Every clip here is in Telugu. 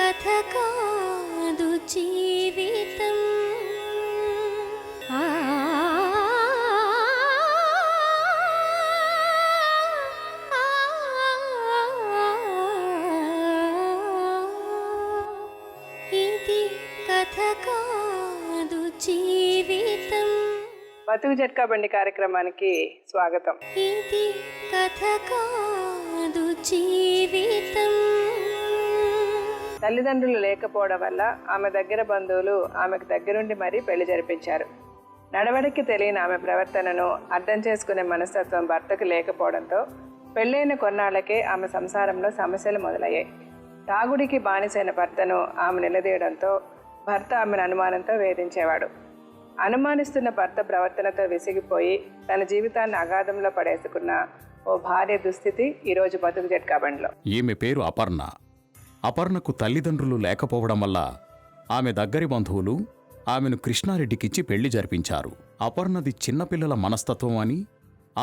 కథ కాదు జీవితం. ఇది కథ కాదు జీవితం. బతుకు జట్కా బండి కార్యక్రమానికి స్వాగతం. ఇది కథ కాదు జీవితం. తల్లిదండ్రులు లేకపోవడం వల్ల ఆమె దగ్గర బంధువులు ఆమెకు దగ్గరుండి మరీ పెళ్లి జరిపించారు. నడవడికి తెలియని ఆమె ప్రవర్తనను అర్థం చేసుకునే మనస్తత్వం భర్తకు లేకపోవడంతో పెళ్ళైన కొన్నాళ్లకే ఆమె సంసారంలో సమస్యలు మొదలయ్యాయి. తాగుడికి బానిసైన భర్తను ఆమె నిలదీయడంతో భర్త ఆమెను అనుమానంతో వేధించేవాడు. అనుమానిస్తున్న భర్త ప్రవర్తనతో విసిగిపోయి తన జీవితాన్ని అగాధంలో పడేసుకున్న ఓ భార్య దుస్థితి ఈరోజు బతుకు జట్కా బండిలో. ఈమె పేరు అపర్ణ. అపర్ణకు తల్లిదండ్రులు లేకపోవడం వల్ల ఆమె దగ్గరి బంధువులు ఆమెను కృష్ణారెడ్డికిచ్చి పెళ్లి జరిపించారు. అపర్ణది చిన్నపిల్లల మనస్తత్వం అని,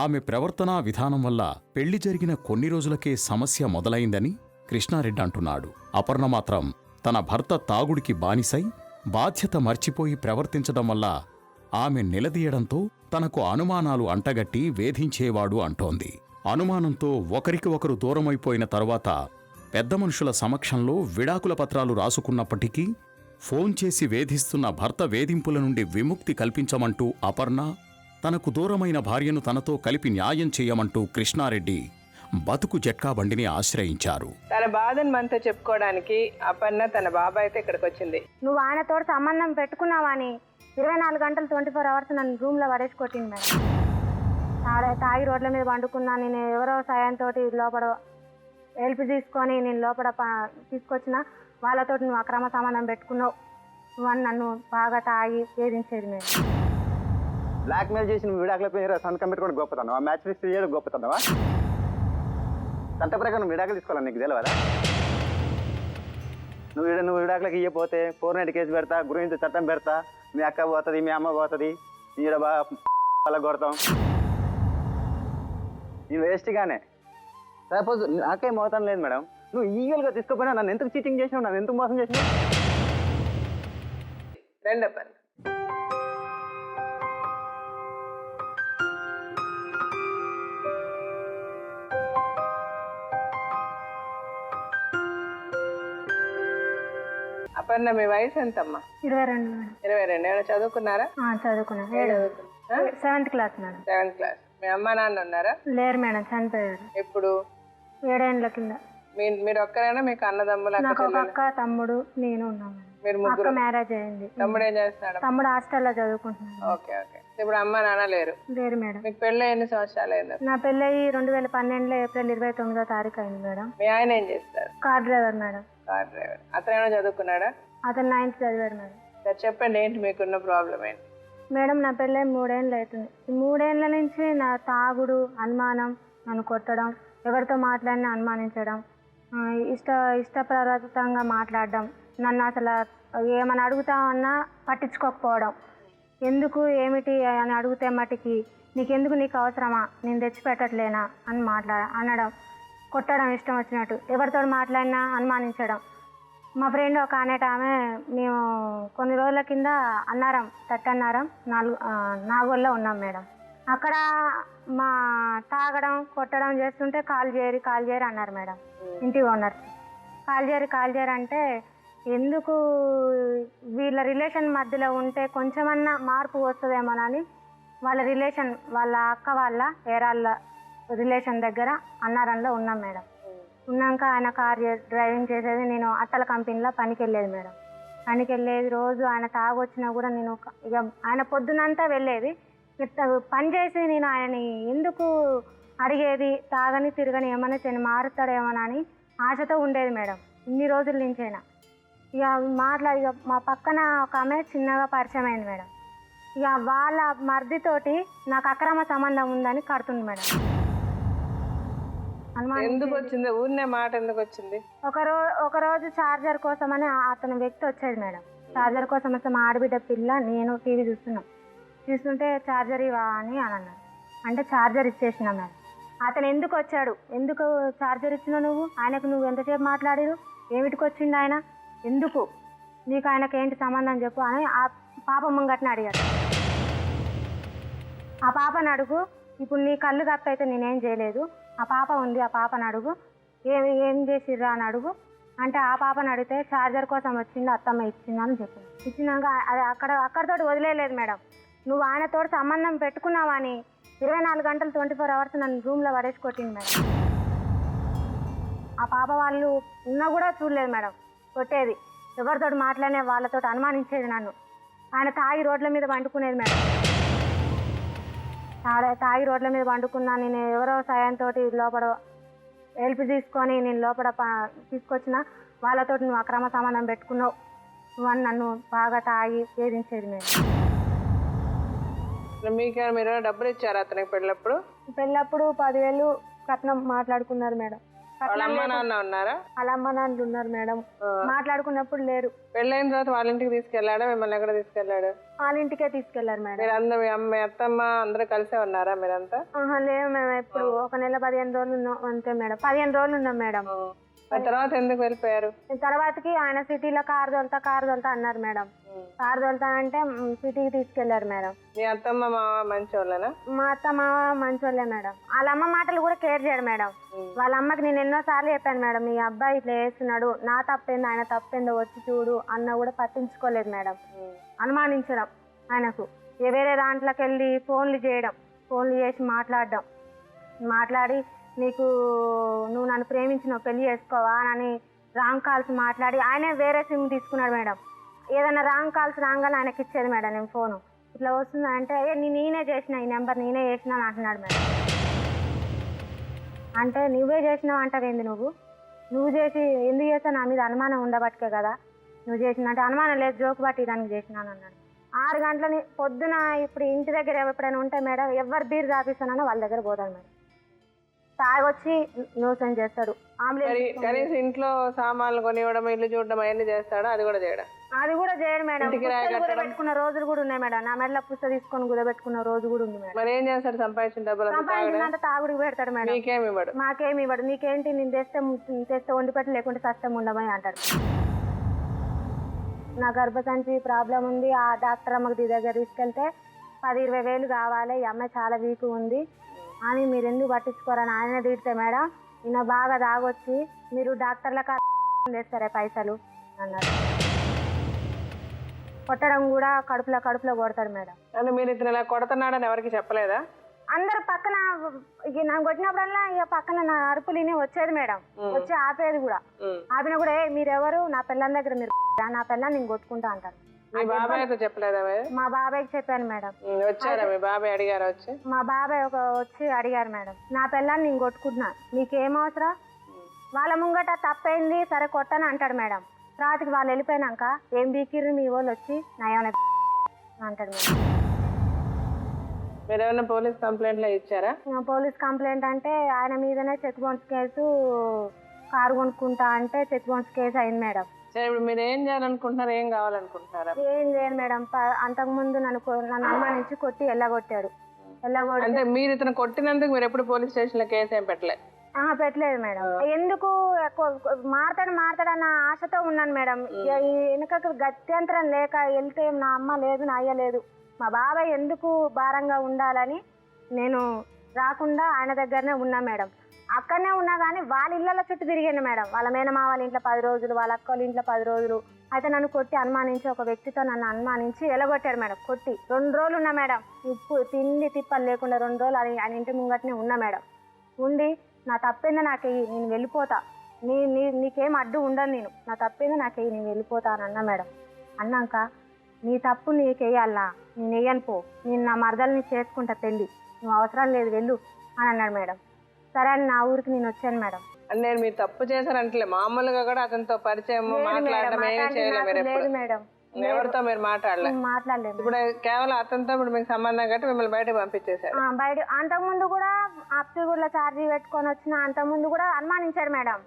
ఆమె ప్రవర్తనా విధానం వల్ల పెళ్లి జరిగిన కొన్ని రోజులకే సమస్య మొదలైందని కృష్ణారెడ్డి అంటున్నాడు. అపర్ణ మాత్రం తన భర్త తాగుడికి బానిసై బాధ్యత మర్చిపోయి ప్రవర్తించడం వల్ల ఆమె నిలదీయడంతో తనకు అనుమానాలు అంటగట్టి వేధించేవాడు అంటోంది. అనుమానంతో ఒకరికి ఒకరు దూరమైపోయిన తరువాత పెద్ద మనుషుల సమక్షంలో విడాకుల పత్రాలు రాసుకున్నప్పటికీ ఫోన్ చేసి వేధిస్తున్న భర్త వేధింపుల నుండి విముక్తి కల్పించమంటూ అపర్ణ, తనకు దూరమైన భార్యను తనతో కలిపి న్యాయం చేయమంటూ కృష్ణారెడ్డి బతుకు జట్కా బండిని ఆశ్రయించారు. తన బాధను మనతో చెప్పుకోవడానికి అపర్ణ తన బాబాయ్తో ఇక్కడికి వచ్చింది. నువ్వు ఆయనతో సంబంధం పెట్టుకున్నావని 24 గంటలు 24 అవర్స్ నన్ను రూమ్లో పడేసి కొట్టింది మేడం. తాగి రోడ్ల మీద పండుకున్నా. నేను ఎవరో సాయంతో లోపల హెల్ప్ తీసుకొని నేను లోపల తీసుకొచ్చిన వాళ్ళతో నువ్వు అక్రమ సంబంధం పెట్టుకున్నావు నువ్వు నన్ను బాగా తాగి వేధించేది మేము. బ్లాక్ మెయిల్ చేసి నువ్వు విడాకుల పేరు సంతకం పెట్టుకోవడం గొప్పతనం, ఆ మ్యాచ్ ఫిక్స్ చేయడం గొప్పతనవా? చట్ట ప్రకారం విడాకులు తీసుకోవాలి, నీకు తెలియదా? నువ్వు విడాకులకు ఇవ్వకపోతే 490 కేసు పెడతా, గురించి చట్టం పెడతా, మీ అక్క పోతుంది, మీ అమ్మ పోతుంది, ఈడ బాగా కొడతాం. నేను వేస్ట్గానే. సపోజ్ నాకేం మోతాం లేదు మేడం, నువ్వు ఈగల్గా తీసుకోపోయినా నన్ను ఎందుకు చీటింగ్ చేసినావు, నన్ను ఎందుకు మోసం చేసినావు? రండి అపర్ణ. అపర్ణ, మీ వయసు ఎంతమ్మా? 22 మేడం. 22. ఏమైనా చదువుకున్నారా? చదువుకున్నాను. 7th class madam. 7th class. మీ అమ్మ నాన్న ఉన్నారా? లేరు మేడం, చనిపోయారు. ఎప్పుడు? 7 ఏళ్ళ కింద. మీరు ఒక్కరైనా మీకు అన్నదమ్ములు? నాకు ఒక అక్క, తమ్ముడు, నేను ఉన్నాం మేడం. మీరు అక్క ముగ్గురు? మ్యారేజ్ అయింది. తమ్ముడు ఏం చేస్తున్నాడు? తమ్ముడు హాస్టల్లో చదువుకుంటున్నాడు. ఓకే. ఇప్పుడు అమ్మ నాన్న లేరు? లేరు మేడం. మీకు పెళ్ళి ఎన్ని సంవత్సరాలు అయింది? నా పెళ్ళయి 2012లో ఏప్రిల్ 29వ తారీఖు అయింది మేడం. మీ ఆయన ఏం చేస్తారు? Car driver madam. Car driver. అతను ఏమైనా చదువుకున్నాడా? అతను 9th చదివారు మేడం. సార్ చెప్పండి, ఏంటి మీకున్న ప్రాబ్లం ఏంటి? మేడం, నా పెళ్ళై 3 ఏళ్ళు అవుతుంది. ఈ 3 ఏళ్ళ నుంచి నా తాగుడు, అనుమానం, నన్ను కొట్టడం, ఎవరితో మాట్లాడినా అనుమానించడం, ఇష్టప్రవర్తంగా మాట్లాడడం, నన్ను అసలు ఏమని అడుగుతామన్నా పట్టించుకోకపోవడం, ఎందుకు ఏమిటి అని అడిగితే మటుకి నీకు అవసరమా, నేను తెచ్చిపెట్టట్లేనా అని అనడం, కొట్టడం ఇష్టం వచ్చినట్టు, ఎవరితో మాట్లాడినా అనుమానించడం. మా ఫ్రెండ్ ఒక ఆమె మేము కొన్ని రోజుల కింద తట్టన్నారం నాగోల్లో ఉన్నాం మేడం. అక్కడ మా తాగడం కొట్టడం చేస్తుంటే కాల్ చేయరు అన్నారు మేడం. ఇంటి ఓనర్ కాల్ చేయరు అంటే ఎందుకు వీళ్ళ రిలేషన్ మధ్యలో ఉంటే కొంచెమన్నా మార్పు వస్తుందేమోనని వాళ్ళ అక్క వాళ్ళ ఏరాళ్ళ రిలేషన్ దగ్గర అన్నారంలో ఉన్నాం మేడం. ఉన్నాక ఆయన కార్ డ్రైవింగ్ చేసేది, నేను అట్టల కంపెనీలో పనికి వెళ్ళేది మేడం. పనికి వెళ్ళేది రోజు ఆయన తాగొచ్చినా కూడా నేను ఇక ఆయన పొద్దునంతా వెళ్ళేది, పని చేసి నేను ఆయనని ఎందుకు అడిగేది, తాగని తిరగని ఏమైనా మారుతాడేమోనని ఆశతో ఉండేది మేడం. ఇన్ని రోజుల నుంచైనా ఇక మా పక్కన ఒక ఆమె చిన్నగా పరిచయం అయింది మేడం. ఇక వాళ్ళ మర్దితోటి నాకు అక్రమ సంబంధం ఉందని కడుతుంది మేడం. ఎందుకు వచ్చింది? ఊరినే మాట ఎందుకు వచ్చింది? ఒకరోజు ఛార్జర్ కోసమని అతను వ్యక్తి వచ్చేది మేడం. ఛార్జర్ కోసం వస్తే మా ఆడబిడ్డ పిల్ల నేను టీవీ చూస్తుంటే ఛార్జర్ ఇవా అని అన్నారు. అంటే ఛార్జర్ ఇచ్చేసినా మేడం. అతను ఎందుకు వచ్చాడు, ఎందుకు ఛార్జర్ ఇచ్చినావు నువ్వు, ఆయనకు నువ్వు ఎంతసేపు మాట్లాడిరు, ఏమిటికి వచ్చిండు ఆయన, ఎందుకు నీకు ఆయనకి ఏంటి సంబంధం చెప్పు అని ఆ పాప ముంగట్ని అడిగాడు. ఆ పాపను అడుగు, ఇప్పుడు నీ కళ్ళు కప్పైతే నేనేం చేయలేదు, ఆ పాప ఉంది, ఆ పాపను అడుగు ఏం చేసిర్రా అని అడుగు అంటే ఆ పాపను అడిగితే ఛార్జర్ కోసం వచ్చింది, అత్తమ్మ ఇచ్చిందని చెప్పింది. ఇచ్చినాక అది అక్కడితోటి వదిలేదు మేడం. నువ్వు ఆయనతో సంబంధం పెట్టుకున్నావని 24 గంటలు 24 అవర్స్ నన్ను రూమ్లో పడేసి కొట్టింది మేడం. ఆ పాప వాళ్ళు ఉన్నా కూడా చూడలేదు మేడం, కొట్టేది ఎవరితో మాట్లాడినే వాళ్ళతో అనుమానించేది నన్ను. ఆయన తాగి రోడ్ల మీద వండుకునేది మేడం. తాగి రోడ్ల మీద వండుకున్నా, నేను ఎవరో సాయంతో లోపల హెల్ప్ తీసుకొని నేను లోపల తీసుకొచ్చిన వాళ్ళతో నువ్వు అక్రమ సంబంధం పెట్టుకున్నావు నువ్వని నన్ను బాగా తాగి వేధించేది మేడం. మీరు డబ్బులు ఇచ్చారు అతనికి పెళ్ళప్పుడు? 10,000 కట్నం మాట్లాడుకున్నారు మేడం. వాళ్ళ అమ్మ నాన్న ఉన్నారా? వాళ్ళ అమ్మ నాన్నలు ఉన్నారు మేడం. మాట్లాడుకున్నప్పుడు లేరు. పెళ్ళైన తర్వాత వాళ్ళ ఇంటికి తీసుకెళ్ళాడా, మిమ్మల్ని ఎక్కడ తీసుకెళ్ళాడు? వాళ్ళ ఇంటికే తీసుకెళ్లారు మేడం. మీరు అందరూ మీ అత్తమ్మ అందరూ కలిసే ఉన్నారా మీరంతా? లేదు మేము ఎప్పుడు ఒక నెల 15 రోజులు ఉన్నాం అంతే మేడం. 15 రోజులు ఉన్నాం మేడం. తర్వాత ఎందుకు వెళ్ళిపోయారు? తర్వాతకి ఆయన సిటీలో కారు తోలుతా అన్నారు మేడం. కారు తోలుతా అంటే సిటీకి తీసుకెళ్లారు మేడం. మీ అత్తమ్మ మామ మంచోళ్ళనా? మా అత్త మామ మంచోళ్ళే మేడం. వాళ్ళ అమ్మ మాటలు కూడా కేర్ చేయడు మేడం. వాళ్ళ అమ్మకి నేను ఎన్నోసార్లు చెప్పాను మేడం, మీ అబ్బాయి ఇట్లా చేస్తున్నాడు, నా తప్పేందో ఆయన తప్పేందో వచ్చి చూడు అన్న కూడా పట్టించుకోలేదు మేడం. అనుమానించడం ఆయనకు, వేరే దాంట్లోకి వెళ్ళి ఫోన్లు చేసి మాట్లాడి నీకు నువ్వు నన్ను ప్రేమించినావు పెళ్లి చేసుకోవా అని రాంగ్ కాల్స్ మాట్లాడి ఆయనే వేరే సిమ్ తీసుకున్నాడు మేడం. ఏదైనా రాంగ్ కాల్స్ రాగానే ఆయనకి ఇచ్చేది మేడం. నేను ఫోను ఇట్లా వస్తుందా అంటే నేనే చేసిన, ఈ నెంబర్ నేనే చేసిన అని అంటున్నాడు మేడం. అంటే నువ్వే చేసినావు అంటావేంది, నువ్వు చేసి ఎందుకు చేస్తావు, నా మీద అనుమానం ఉండబట్టే కదా నువ్వు చేసిన అంటే అనుమానం లేదు, జోకు బట్టి దానికి చేసినాను అన్నాడు. 6 గంటలని పొద్దున ఇప్పుడు ఇంటి దగ్గర ఎప్పుడైనా ఉంటే మేడం ఎవరు బీర్ తాపిస్తానో వాళ్ళ దగ్గర పోతాడు మేడం. తాగొచ్చి న్యూసెన్స్ చేస్తాడు. కనీసం ఇంట్లో సామాన్లు కొనివ్వడం, ఇల్లు చూడడం అవన్నీ చేస్తాడా? అది కూడా చేయడం? అది కూడా చేయడు మేడం. గుదబెట్టుకున్న రోజులు కూడా ఉన్నాయి మేడం. నా మెడలో పుస్తకం తీసుకొని గుదబెట్టుకున్న రోజు కూడా ఉంది మేడం. మరి ఏం చేస్తాడు? సంపాదించిన డబ్బులు సంపాదించినంత తాగుడికి పెడతాడు మేడం. మీకేమి ఇవ్వడు? మాకేమి ఇవ్వడు. నీకేంటి, నేను తెస్తే వండి పెట్టి లేకుంటే కష్టం ఉండమని అంటాడు. నా గర్భసంచి ప్రాబ్లం ఉంది, ఆ డాక్టర్ అమ్మకి దగ్గర తీసుకెళ్తే 10-20 వేలు కావాలి, ఈ అమ్మాయి చాలా వీక్ ఉంది అని మీరు ఎందుకు పట్టించుకోరని ఆయన తిడితే మేడం, ఈయన బాగా తాగొచ్చి మీరు డాక్టర్లకు చేస్తారే పైసలు అన్నారు. కొట్టడం కూడా కడుపులో కొడతాడు మేడం. అంటే మీరు ఇతను ఇలా కొడుతున్నాడని ఎవరికి చెప్పలేదా? అందరు పక్కన నాకు కొట్టినప్పుడల్లా ఇక పక్కన నా అరుపులినే వచ్చేది మేడం. వచ్చి ఆపేది కూడా. ఆపిన కూడా మీరెవరు, నా పిల్లల దగ్గర మీరు నా పిల్లని నేను కొట్టుకుంటా అంటారు. మీ బాబాయ్తో చెప్పలేదా? మా బాబాయ్కి చెప్పాను మేడం. వచ్చారా మీ బాబాయ్? అడిగారా వచ్చి? మా బాబాయ్ వచ్చి అడిగారు మేడం, నా పిల్లని నేను కొట్టుకుంటున్నా, మీకేం అవసరం, వాళ్ళ ముంగట తప్పైంది సరే కొట్టని అంటాడు మేడం. రాత్రికి వాళ్ళు వెళ్ళిపోయినాక ఏం బీకిర్రు మీ వాళ్ళు వచ్చి నా ఏమైనా అంటాడు మేడం. మీరు ఏమైనా పోలీస్ కంప్లైంట్లో ఇచ్చారా? పోలీస్ కంప్లైంట్ అంటే ఆయన మీదనే చెక్ బౌన్స్ కేసు, కారు కొనుక్కుంటా అంటే చెక్ బౌన్స్ కేసు అయింది మేడం. సరే, ఇప్పుడు మీరు ఏం చేయాలనుకుంటున్నారు, ఏం కావాలనుకుంటున్నారా? ఏం చేయను మేడం. అంతకుముందు నన్ను అనుమానించి కొట్టి ఎల్లగొట్టాడు. అంటే మీరు ఇతను కొట్టినందుకు మీరు ఎప్పుడు పోలీస్ స్టేషన్లో కేసు ఏం పెట్టలేదు? పెట్టలేదు మేడం. ఎందుకు మారతాడన్న ఆశతో ఉన్నాను మేడం. వెనుకకు గత్యంతరం లేక వెళ్తే నా అమ్మ లేదు, నా అయ్య లేదు, మా బాబాయ్ ఎందుకు భారంగా ఉండాలని నేను రాకుండా ఆయన దగ్గరనే ఉన్నా మేడం. అక్కడనే ఉన్నా కానీ వాళ్ళ ఇళ్ళ చుట్టూ తిరిగాను మేడం. వాళ్ళ మేనమా వాళ్ళ ఇంట్లో 10 రోజులు, వాళ్ళ అక్క వాళ్ళ ఇంట్లో 10 రోజులు. అయితే నన్ను కొట్టి అనుమానించి, ఒక వ్యక్తితో నన్ను అనుమానించి ఎలగొట్టాడు మేడం. కొట్టి 2 రోజులు ఉన్నా మేడం. తిండి తిప్పలు లేకుండా 2 రోజులు ఆయన ఇంటి ముంగటనే ఉన్నా మేడం. ఉండి నా తప్పేందో నాకెయ్యి, నేను వెళ్ళిపోతా, నీకేం అడ్డు ఉండను, నా తప్పేందో నాకెయ్యి, నేను వెళ్ళిపోతా అని అన్నా మేడం. అన్నాక నీ తప్పు నీకెయ్యాలా, నేను వెయ్యను పో, నేను నా మరదల్ని చేసుకుంటా పెళ్ళి, నువ్వు అవసరం లేదు వెళ్ళు అని అన్నాడు మేడం. సరే అని నా ఊరికి నేను వచ్చాను మేడం. అంటే నేను మీరు తప్పు చేశారంటే మామూలుగా కూడా అతనితో పరిచయం మాట్లాడడం ఏమీ చేయలేదు మేడం. ఎవరితో మీరు మాట్లాడలేదు? ఇప్పుడు కేవలం అతనితో ఇప్పుడు మీకు సంబంధం కట్టి మిమ్మల్ని బయటకు పంపించేశారు. బయట అంతకుముందు కూడా అప్పిగూడలో ఛార్జీ పెట్టుకొని వచ్చిన అంతకుముందు కూడా అనుమానించాడు మేడం.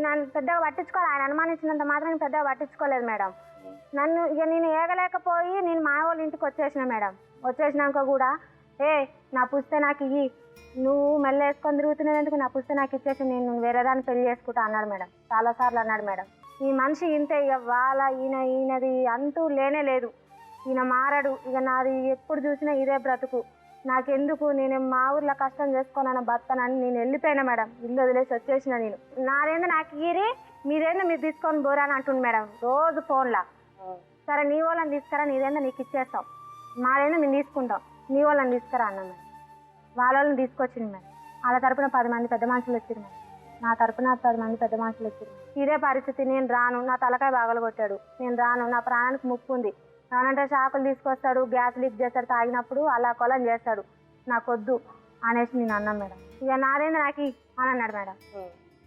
నేను పెద్దగా పట్టించుకోవాలి, ఆయన అనుమానించినంత మాత్రం పెద్దగా పట్టించుకోలేదు మేడం. నన్ను ఇక నేను ఏగలేకపోయి నేను మా వాళ్ళ ఇంటికి వచ్చేసిన మేడం. వచ్చేసినాక కూడా నా పుస్తే నాకు ఇయ్యి, నువ్వు మెల్ల వేసుకొని తిరుగుతున్నందుకు నా పుస్తే నాకు ఇచ్చేసి నేను వేరే దాన్ని పెళ్లి చేసుకుంటా అన్నాడు మేడం. చాలాసార్లు అన్నాడు మేడం. ఈ మనిషి ఇంతే, ఇక ఈయనది అంటూ లేనే లేదు. ఈయన మారడు. ఇక నాది ఎప్పుడు చూసినా ఇదే బ్రతుకు. నాకెందుకు, నేను మా ఊర్లో కష్టం చేసుకోనన్న బతనని నేను వెళ్ళిపోయినా మేడం. ఇల్లు వదిలేసి వచ్చేసిన నేను. నాదేందో నాకు మీరేందో మీరు తీసుకొని పోరా అని అంటుంది మేడం రోజు ఫోన్లో. సరే నీ వాళ్ళని తీసుకురా, నీదేందో నీకు ఇచ్చేస్తాం, మాదేందో మేము తీసుకుంటాం, నీ వాళ్ళని తీసుకురా అన్నాం మేడం. వాళ్ళని తీసుకొచ్చింది మేడం. వాళ్ళ తరపున 10 మంది పెద్ద మనుషులు వచ్చారు మేడం. నా తరపున 10 మంది పెద్ద మనుషులు వచ్చారు. ఇదే పరిస్థితి, నేను రాను, నా తలకాయ బాగలు కొట్టాడు, నేను రాను, నా ప్రాణానికి ముప్పు ఉంది, రానంటే షాకులు తీసుకొస్తాడు, గ్యాస్ లీక్ చేస్తాడు, తాగినప్పుడు అలా కొలం చేస్తాడు, నాకొద్దు అనేసి నేను అన్నాను మేడం. ఇక నాదేందో నాకు అని అన్నాడు మేడం.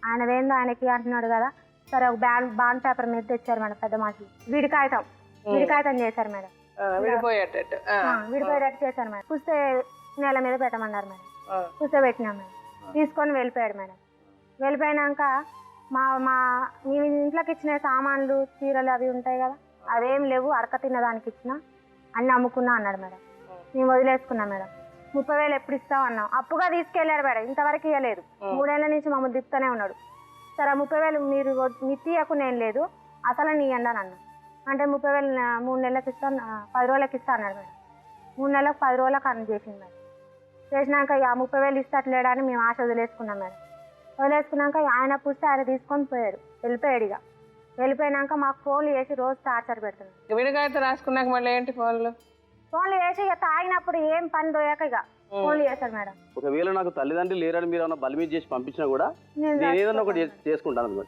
ఆయనదేందో ఆయనకి అంటున్నాడు కదా. సరే ఒక బాండ్ పేపర్ మీద తెచ్చారు మేడం పెద్ద మనుషులు. విడి కాగితం చేశారు మేడం. విడిపోయేటట్టు చేశారు మేడం. పుస్తే నేల మీద పెట్టమన్నారు మేడం. పుస్తే పెట్టినాం మేడం. తీసుకొని వెళ్ళిపోయాడు మేడం. వెళ్ళిపోయినాక మేము ఇంట్లోకి ఇచ్చిన సామాన్లు, చీరలు అవి ఉంటాయి కదా, అవేం లేవు, అరక తిన్నదానికి ఇచ్చిన, అన్ని అమ్ముకున్నా అన్నాడు మేడం. మేము వదిలేసుకున్నాం మేడం. 30,000 ఎప్పుడు ఇస్తావు అన్నాం. అప్పుగా తీసుకెళ్ళాడు మేడం. ఇంతవరకు ఇవ్వలేదు. 3 ఏళ్ళ నుంచి మమ్మల్ని దిప్పుతూనే ఉన్నాడు. సరే 30,000 మీరు తీయకుండా ఏం లేదు, అసలు నీ ఎండ అన్నాను. అంటే 30,000 3 నెలలకు ఇస్తాను, 10 రోజులకు ఇస్తా అన్నాడు మేడం. 3 నెలలకు 10 రోజులకు అన్న చేసింది మేడం. చేసినాక ఆ 30,000 ఇస్తట్లేడని మేము ఆశ వదిలేసుకున్నాం మేడం. వదిలేసుకున్నాక ఆయన పుస్తే ఆయన తీసుకొని వెళ్ళిపోయాడు. ఇక వెళ్ళిపోయినాక మాకు ఫోన్లు చేసి రోజు టార్చర్ పెడుతున్నాడు. విడిగాయతో రాసుకున్నాక మళ్ళీ ఏంటి ఫోన్లు చేసి ఇక తాగినప్పుడు ఏం పని దొయ్యాక ఇక ఫోన్లు చేశాడు మేడం. ఒకవేళ నాకు తల్లిదండ్రులు లేరని మీరు ఏమైనా బలి మీద చేసి పంపించినా కూడా నేను ఏదైనా ఒకటి చేసుకుంటాను.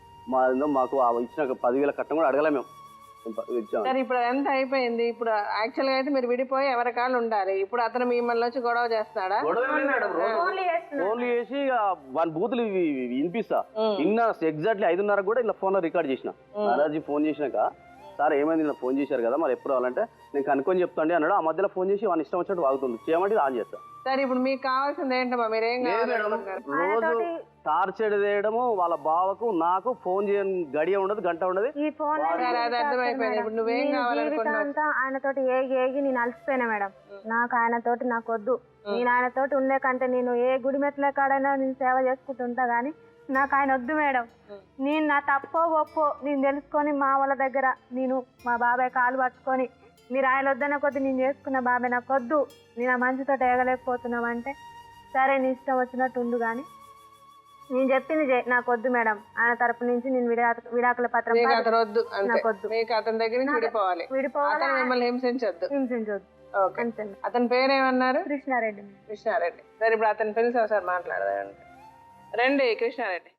మాకు ఇచ్చిన 10,000 కట్టం కూడా అడగలే మేము. సరే ఇప్పుడు అదంతా అయిపోయింది. ఇప్పుడు యాక్చువల్ గా అయితే మీరు విడిపోయి ఎవరికాళ్ళు ఉండాలి. ఇప్పుడు అతను మిమ్మల్ని వచ్చి గొడవ చేస్తున్నాడా? ఫోన్లు చేసి వాని బూతులు వినిపిస్తా. నిన్న ఎగ్జాక్ట్లీ 5:30 కూడా ఇలా ఫోన్ లో రికార్డ్ చేసిన. నారాజీ ఫోన్ చేసినాక, సార్ ఏమైంది, నా ఫోన్ చేశారు కదా, మరి ఎప్పుడు రావాలంటే నేను కనుక్కొని చెప్తాండి అన్నాడు. ఆ మధ్యలో ఫోన్ చేసి వాని ఇష్టం వచ్చినట్టు వాగుతుంది. చేయమంటే ఆన్ చేస్తా. సరే ఇప్పుడు మీకు కావాల్సింది ఏంటమ్మా? మీరేం రోజు టార్చర్ చేయడము, వాళ్ళ బావకు నాకు ఫోన్ చేయని గడియ ఉండదు, గంట ఉండదు. అర్థమైపోయింది. ఇప్పుడు నువ్వేం కావాలనుకుంటున్నావు? ఆయనతోటి ఏగి నేను అలసిపోయినా మేడం. నాకు ఆయనతోటి నాకు వద్దు. నేను ఆయనతోటి ఉండే కంటే నేను ఏ గుడి మెట్ల కాడైనా నేను సేవ చేసుకుంటుంటా గానీ నాకు ఆయన వద్దు మేడం. నేను నా తప్పో ఒప్పో నేను తెలుసుకొని మా వాళ్ళ దగ్గర నేను మా బాబాయ్ కాలు పట్టుకొని, మీరు ఆయన వద్దన్న కొద్ది నేను చేసుకున్న బాబాయ్ నాకు వద్దు, నేను ఆ మంచితో ఏగలేకపోతున్నామంటే సరే నీ ఇష్టం వచ్చినట్టు ఉండు, కానీ నేను చెప్పింది నాకు వద్దు మేడం. ఆయన తరపు నుంచి నేను విడాకుల పత్రం నాకు వద్దు. అతని దగ్గర నుంచి విడిపోవాలి. మిమ్మల్ని హింసించొద్దు. అతని పేరేమన్నారు? కృష్ణారెడ్డి. సరే ఇప్పుడు అతని పిలిచి ఒకసారి మాట్లాడదాం. రండి కృష్ణారెడ్డి.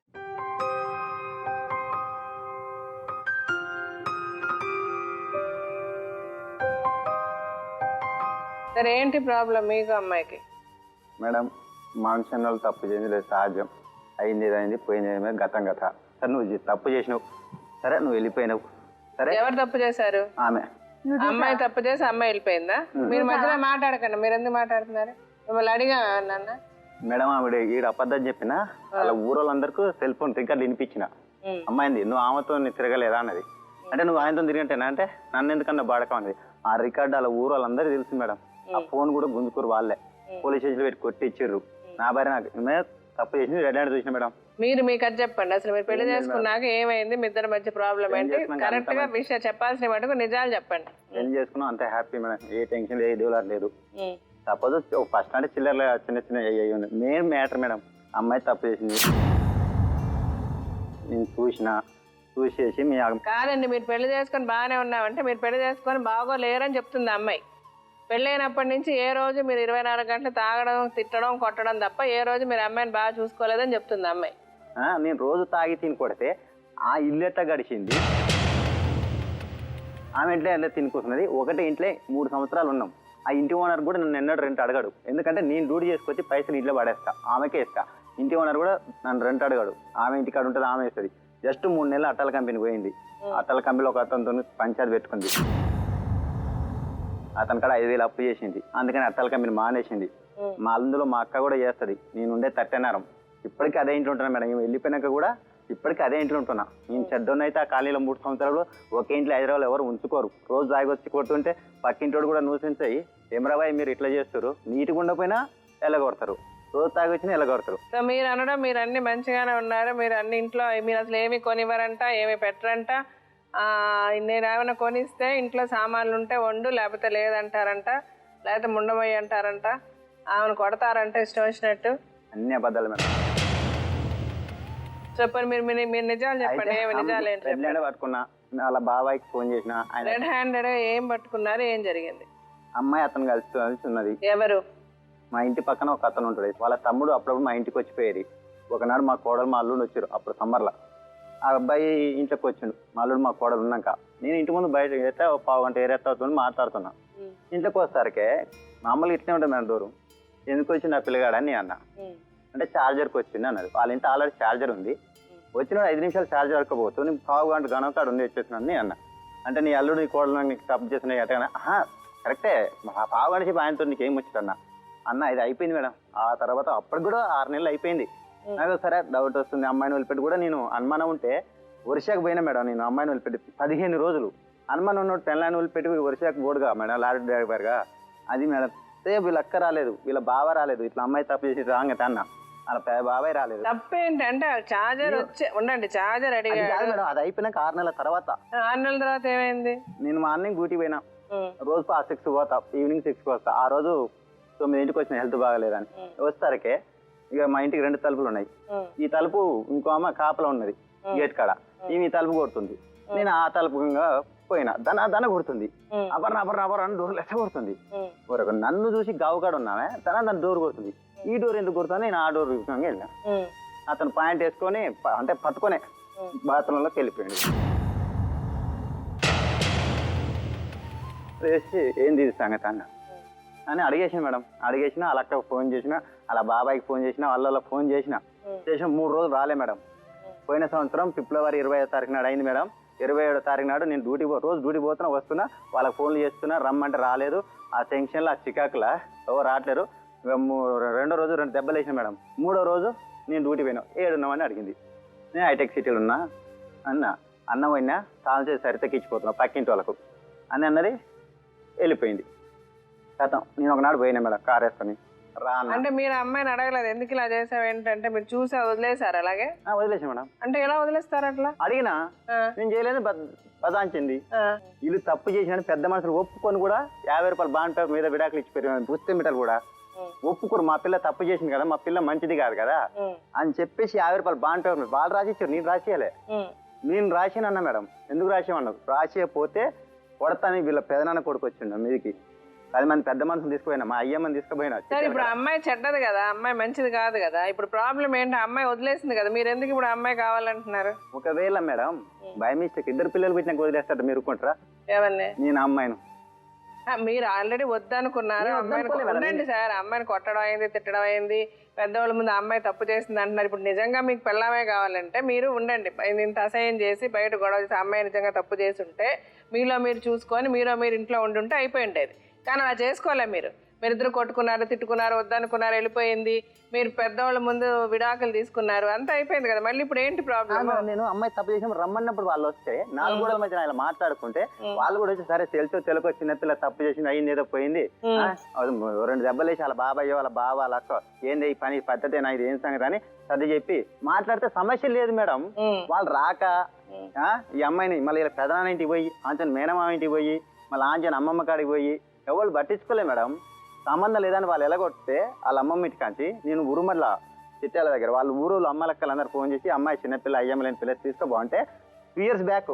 సరే ఏంటి ప్రాబ్లం మీకు అమ్మాయికి? మేడం, మనిషి వాళ్ళు తప్పు చేసింది లేదు, సహజం. అయింది పోయింది, గతం గత. సరే నువ్వు తప్పు చేసినావు, సరే నువ్వు వెళ్ళిపోయినావు. సరే ఎవరు తప్పు చేశారు? ఆమె. అమ్మాయి తప్పు చేసి అమ్మాయి వెళ్ళిపోయిందా? మీరు మధ్యలో మాట్లాడకండి. మీరు ఎందుకు మాట్లాడుతున్నారు? మిమ్మల్ని అడిగా నాన్న. మేడం ఆవిడ ఈడ అబద్ధం చెప్పిన వాళ్ళ ఊరోళ్ళందరికీ సెల్ ఫోన్ రికార్డు వినిపించిన. అమ్మాయింది, నువ్వు ఆమెతో తిరగలేదా అన్నది. అంటే నువ్వు ఆయనతో తిరిగంటేనా అంటే నన్ను ఎందుకన్నా బాడకం అన్నది. ఆ రికార్డు వాళ్ళ ఊరోళ్ళందరూ తెలుసు మేడం. ఆ ఫోన్ కూడా గుంజుకూరు వాళ్ళే పోలీస్ స్టేషన్ పెట్టి కొట్టి ఇచ్చిర్రు. నా భార్య నాకు తప్పు చేసింది రెడ్ హ్యాండ్ చూసిన మేడం. మీరు మీకు అది చెప్పండి, అసలు మీరు పెళ్లి చేసుకున్నాక ఏమైంది, మీ ఇద్దరి మధ్య ప్రాబ్లం ఏంటి, కరెక్ట్ గా విషయం చెప్పాల్సిన మటుకు నిజాలు చెప్పండి. పెళ్లి చేసుకున్నాం అంతే హ్యాపీ మేడం, ఏ టెన్షన్ లేదు, దేవులారు లేదు. సపోజ్ ఫస్ట్ అంటే చిల్లర చిన్న అయ్యి మెయిన్ మ్యాటర్ మేడం, అమ్మాయి తప్పు చేసింది. నేను చూసేసి మీ కాదండి, మీరు పెళ్లి చేసుకొని బాగానే ఉన్నామంటే మీరు పెళ్లి చేసుకొని బాగోలేరని చెప్తుంది అమ్మాయి. పెళ్ళైనప్పటి నుంచి ఏ రోజు మీరు 24 గంటలు తాగడం, తిట్టడం, కొట్టడం తప్ప ఏ రోజు మీరు అమ్మాయిని బాగా చూసుకోలేదని చెప్తుంది అమ్మాయి. నేను రోజు తాగి తిని కొడితే ఆ ఇల్లు ఎట్లా గడిచింది? ఆమె ఇంట్లో ఎంత తినుకుంటున్నది. ఒకటే ఇంట్లో 3 సంవత్సరాలు ఉన్నాం. ఆ ఇంటి ఓనర్ కూడా నన్ను ఎన్నడూ రెంట్ అడగాడు. ఎందుకంటే నేను డ్యూటీ చేసుకొచ్చి పైసలు ఇంట్లో పడేస్తా, ఆమెకే ఇస్తా. ఇంటి ఓనర్ కూడా నన్ను రెంట్ అడగాడు. ఆమె ఇంటికాడ ఉంటుంది, ఆమె ఇస్తుంది. జస్ట్ 3 నెలలు అట్టల కంపెనీ పోయింది. అట్టల కంపెనీలో ఒక అతనితో పంచాయతీ పెట్టుకుంది. అతని కాడ 5,000 అప్పు చేసింది. అందుకని అట్టల కంపెనీ మానేసింది. మా అందులో మా అక్క కూడా చేస్తుంది. నేనుండే 30 ఇప్పటికీ అదే ఇంట్లో ఉంటున్నా మేడం. వెళ్ళిపోయినాక కూడా ఇప్పటికీ అదే ఇంట్లో ఉంటున్నా. నేను చెడ్డోన్నైతే ఆ కాలనీలో 3 సంవత్సరాలు ఒకే ఇంట్లో హైదరాబాద్ ఎవరు ఉంచుకోరు. రోజు దాగొచ్చి కొడుతుంటే పక్కింటోడు కూడా నూసించాయి, ఏమరాబాయ్ మీరు ఇట్లా చేస్తారు, నీటిగా ఉండకపోయినా ఎలాగొడతారు, రోజు తాగొచ్చినా ఎలాగొడతారు. సో మీరు అనడం మీరు అన్ని మంచిగానే ఉన్నారు, మీరు అన్ని ఇంట్లో మీరు అసలు ఏమి కొనివ్వరంట, ఏమి పెట్టరంట, నేను ఏమైనా కొనిస్తే ఇంట్లో సామాన్లు ఉంటే వండు, లేకపోతే లేదంటారంట, లేకపోతే ముండమయ్యి అంటారంట, ఆమెను కొడతారంట ఇష్టం వచ్చినట్టు. అన్ని అబద్ధాలు మేడం. చెప్పండి, మీరు నిజాలు చెప్పండి. ఏమి నిజాలు ఏంటి? రెడ్ హ్యాండ్ పట్టుకున్నా, వాళ్ళ బాబాయ్కి ఫోన్ చేసిన, ఆయన రెడ్ హ్యాండెడ్ ఏం పట్టుకున్నారు, ఏం జరిగింది? అమ్మాయి అతను కలిసి ఉన్నది. ఎవరు? మా ఇంటి పక్కన ఒక అతను ఉంటాడు, వాళ్ళ తమ్ముడు అప్పుడప్పుడు మా ఇంటికి వచ్చిపోయేది. ఒకనాడు మా కోడలు మా అల్లుడు వచ్చారు, అప్పుడు సమ్మర్లో. ఆ అబ్బాయి ఇంట్లోకి వచ్చిండు, మా అల్లుడు మా కోడలు ఉన్నాక. నేను ఇంటి ముందు బయట అయితే ఒక పావు గంట ఏరేస్తాను మాట్లాడుతున్నా. ఇంట్లోకి వస్తారకే మామూలుగా ఇట్లే ఉంటుంది మేడం డోరు. ఎందుకు వచ్చింది ఆ పిల్లగాడని నేను అన్న. అంటే ఛార్జర్కి వచ్చింది అన్నది. వాళ్ళ ఇంట్లో ఆల్రెడీ ఛార్జర్ ఉంది. వచ్చిన 5 నిమిషాలు ఛార్జర్ వరకపోతూ నేను పావు గంట గణకాడు ఉంది వచ్చేసినాను నేను అన్న. అంటే నీ అల్లుడు నీ కోడలు నీకు తప్పు చేసినాయి అట్టగా. కరెక్టే, పావు గంట చెప్పి ఆయనతో నీకు ఏం వచ్చింది అన్న ఇది అయిపోయింది మేడం. ఆ తర్వాత అప్పటికి కూడా 6 నెలలు అయిపోయింది. నాకు సరే డౌట్ వస్తుంది, అమ్మాయిని వదిలిపెట్టి కూడా నేను అనుమానం ఉంటే వర్షాకు పోయినా మేడం. నేను అమ్మాయిని వదిలిపెట్టి 15 రోజులు అనుమానం ఉన్నట్టు పెళ్ళాన్ని వదిలిపెట్టి వర్షాకు బోర్డుగా మేడం, లారీ డ్రైవర్గా. అది మేడం వీళ్ళ అక్క రాలేదు, వీళ్ళ బావ రాలేదు, ఇట్లా అమ్మాయి తప్పు చేసి రాంగ అన్న వాళ్ళ బాబాయ్ రాలేదు. తప్పేంటంటే చార్జర్ వచ్చే ఉండండి, చార్జర్ అడిగాడు మేడం. అది అయిపోయినాక 6 నెలల తర్వాత. 6 నెలల తర్వాత ఏమైంది? నేను మార్నింగ్ డ్యూటీ పోయినా, రోజు 6కి పోతా, ఈవినింగ్ 6కి వస్తా. ఆ రోజు 9ంటికి వచ్చిన, హెల్త్ బాగాలేదని. వస్తారకే ఇక మా ఇంటికి 2 తలుపులు ఉన్నాయి. ఈ తలుపు ఇంకో అమ్మ కాపలా ఉన్నది గేట్ కాడ, ఈ తలుపు కొడుతుంది. నేను ఆ తలుపు పోయినా, దన కొడుతుంది. అపర్ణ అని డోర్ లెక్క కొడుతుంది. నన్ను చూసి గావుకాడ ఉన్నామే, దాని డోర్ కొడుతుంది. ఈ డోర్ ఎందుకు కొడుతుంది, నేను ఆ డోర్ వెళ్ళినా. అతను పాయింట్ వేసుకొని అంటే పట్టుకొనే బాత్రూంలోకి వెళ్ళిపోయాడు. వేసి ఏం తీస్తాను అన్న అని అడిగేసిన మేడం. అడిగేసిన వాళ్ళ అక్కకు ఫోన్ చేసిన, అలా బాబాయ్కి ఫోన్ చేసిన, వాళ్ళ ఫోన్ చేసిన 3 రోజులు రాలే మేడం. పోయిన సంవత్సరం ఫిబ్రవరి 25వ తారీఖు నాడు అయింది మేడం. 27వ తారీఖు నాడు నేను రోజు డ్యూటీ పోతున్నా, వస్తున్నా, వాళ్ళకి ఫోన్లు చేస్తున్నా, రమ్మంటే రాలేదు. ఆ టెన్షన్లో ఆ చికాకులా ఎవరు రావట్లేరు. రెండో రోజు 2 దెబ్బలు వేసిన మేడం. 3వ రోజు నేను డ్యూటీ పోయినా, ఏడున్నామని అడిగింది. నేను హైటెక్ సిటీలో ఉన్నా అన్నం పోయినా, తాను చేసి సరితెక్కించిపోతున్నా పక్కింటి వాళ్ళకు అని అన్నది. వెళ్ళిపోయింది గతం. నేను ఒకనాడు పోయినా మేడం కార్ వేసుకొని రా. అంటే మీరు అమ్మాయిని అడగలేదు ఎందుకు ఇలా చేసావు ఏంటంటే, మీరు చూసా వదిలేసారు అలాగే? వదిలేసా మేడం. అంటే ఎలా వదిలేస్తారు అట్లా? అడిగినా నేను చేయలేదు, బదాంచింది. వీళ్ళు తప్పు చేసిన పెద్ద మనుషులు ఒప్పుకొని కూడా 50 రూపాయలు బాండ్ పేపర్ మీద విడాకులు ఇచ్చిపోయారు. పుస్తమిటలు కూడా ఒప్పుకోరు, మా పిల్ల తప్పు చేసింది కదా, మా పిల్ల మంచిది కాదు కదా అని చెప్పేసి 50 రూపాయలు బాండ్ పేపర్ వాళ్ళు రాసిచ్చారు. నేను రాసేయలే, నేను రాసానన్నా మేడం. ఎందుకు రాసేమన్నారు, రాసేయపోతే కొడతాను. వీళ్ళ పెదనాన్న కొడుకు వచ్చిండు మీదికి. 10 మంది పెద్ద మనుషులు తీసుకుపోయినా, మా అయ్యమ్మని తీసుకుపోయినా. ఇప్పుడు అమ్మాయి చెడ్డది కదా, అమ్మాయి మంచిది కాదు కదా. ఇప్పుడు ప్రాబ్లం ఏంటి, అమ్మాయి వదిలేసింది కదా, మీరు ఎందుకు ఇప్పుడు అమ్మాయి కావాలంటున్నారు? ఒకవేళ మేడం బై మిస్టేక్ 2 పిల్లలు పెట్టినాక వదిలేస్తారు, మీరు ఊరుకుంటారా? ఎవరిని? నేను అమ్మాయిను. మీరు ఆల్రెడీ వద్దనుకున్నారు. ఉండండి సార్, అమ్మాయిని కొట్టడం అయింది, తిట్టడం అయింది, పెద్దవాళ్ళ ముందు అమ్మాయి తప్పు చేసింది అంటున్నారు. ఇప్పుడు నిజంగా మీకు పెళ్ళామే కావాలంటే మీరు ఉండండి. ఇంత అసహ్యం చేసి బయట గొడవ చేసి అమ్మాయి నిజంగా తప్పు చేసి ఉంటే మీలో మీరు చూసుకొని మీరు ఇంట్లో ఉండుంటే అయిపోయి ఉండేది. కానీ అలా చేసుకోలే. మీరిద్దరు కొట్టుకున్నారు, తిట్టుకున్నారు, వద్దనుకున్నారు, వెళ్ళిపోయింది. మీరు పెద్దవాళ్ళ ముందు విడాకులు తీసుకున్నారు, అంతా అయిపోయింది కదా. మళ్ళీ ఇప్పుడు ఏంటి ప్రాబ్లం? నేను అమ్మాయి తప్పు చేసి రమ్మన్నప్పుడు వాళ్ళు వస్తే 4 గోడల మధ్య ఇలా మాట్లాడుకుంటే వాళ్ళు కూడా వచ్చి సరే తెలుకో చిన్నపిల్ల తప్పు చేసింది, అయింది, ఏదో పోయింది, 2 దెబ్బలు వేసి వాళ్ళ బాబాయ్ వాళ్ళ బావ వాళ్ళ అక్క ఏంది ఈ పని పద్ధతేనా, ఇది ఏం సంగతి అని సర్ది చెప్పి మాట్లాడితే సమస్య లేదు మేడం. వాళ్ళు రాక ఈ అమ్మాయిని మళ్ళీ ఇలా పెదనాన్న ఇంటికి పోయి, ఆంచన మేనమామ ఇంటికి పోయి, మళ్ళీ ఆంచన అమ్మమ్మ కాడికి పోయి ఎవరు పట్టించుకోలే మేడం. సంబంధం లేదని వాళ్ళు ఎలాగొట్టే వాళ్ళ అమ్మమ్మ ఇంటి కాంచి నేను ఉరుమల్ల చిట్టాల దగ్గర వాళ్ళ ఊరులో అమ్మలక్కలు అందరు ఫోన్ చేసి అమ్మాయి చిన్నపిల్ల అయ్యమ్మ లేని పిల్లలు తీసుకోబాగుంటే 2 years బ్యాక్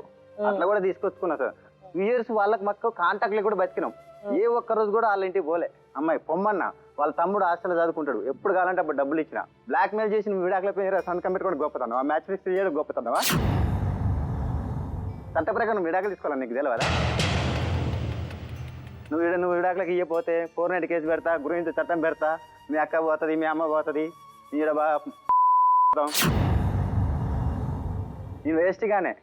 అట్లా కూడా తీసుకొచ్చుకున్నా సార్. 2 years వాళ్ళకి మాకు కాంటాక్ట్లు కూడా బతికినాం. ఏ ఒక్క రోజు కూడా వాళ్ళ ఇంటికి పోలే. అమ్మాయి పొమ్మన్నా వాళ్ళ తమ్ముడు హాస్టల్లో చదువుకుంటాడు, ఎప్పుడు కావాలంటే అప్పుడు డబ్బులు ఇచ్చిన. బ్లాక్ మెయిల్ చేసి నువ్వు విడాకులపై సంతకం పెట్టుకోవడం గొప్పతనవా, మ్యాచ్ ఫిక్స్ చేయడం గొప్పతనవా? చట్ట ప్రకారం విడాకులు తీసుకోవాలి, నీకు తెలియదా? నువ్వు విడాకులకు ఇవ్వకపోతే 490 కేసు పెడతా, గురించి చట్టం పెడతా, మీ అక్క పోతుంది, మీ అమ్మ పోతుంది, ఈడ నేను వేస్ట్గానే.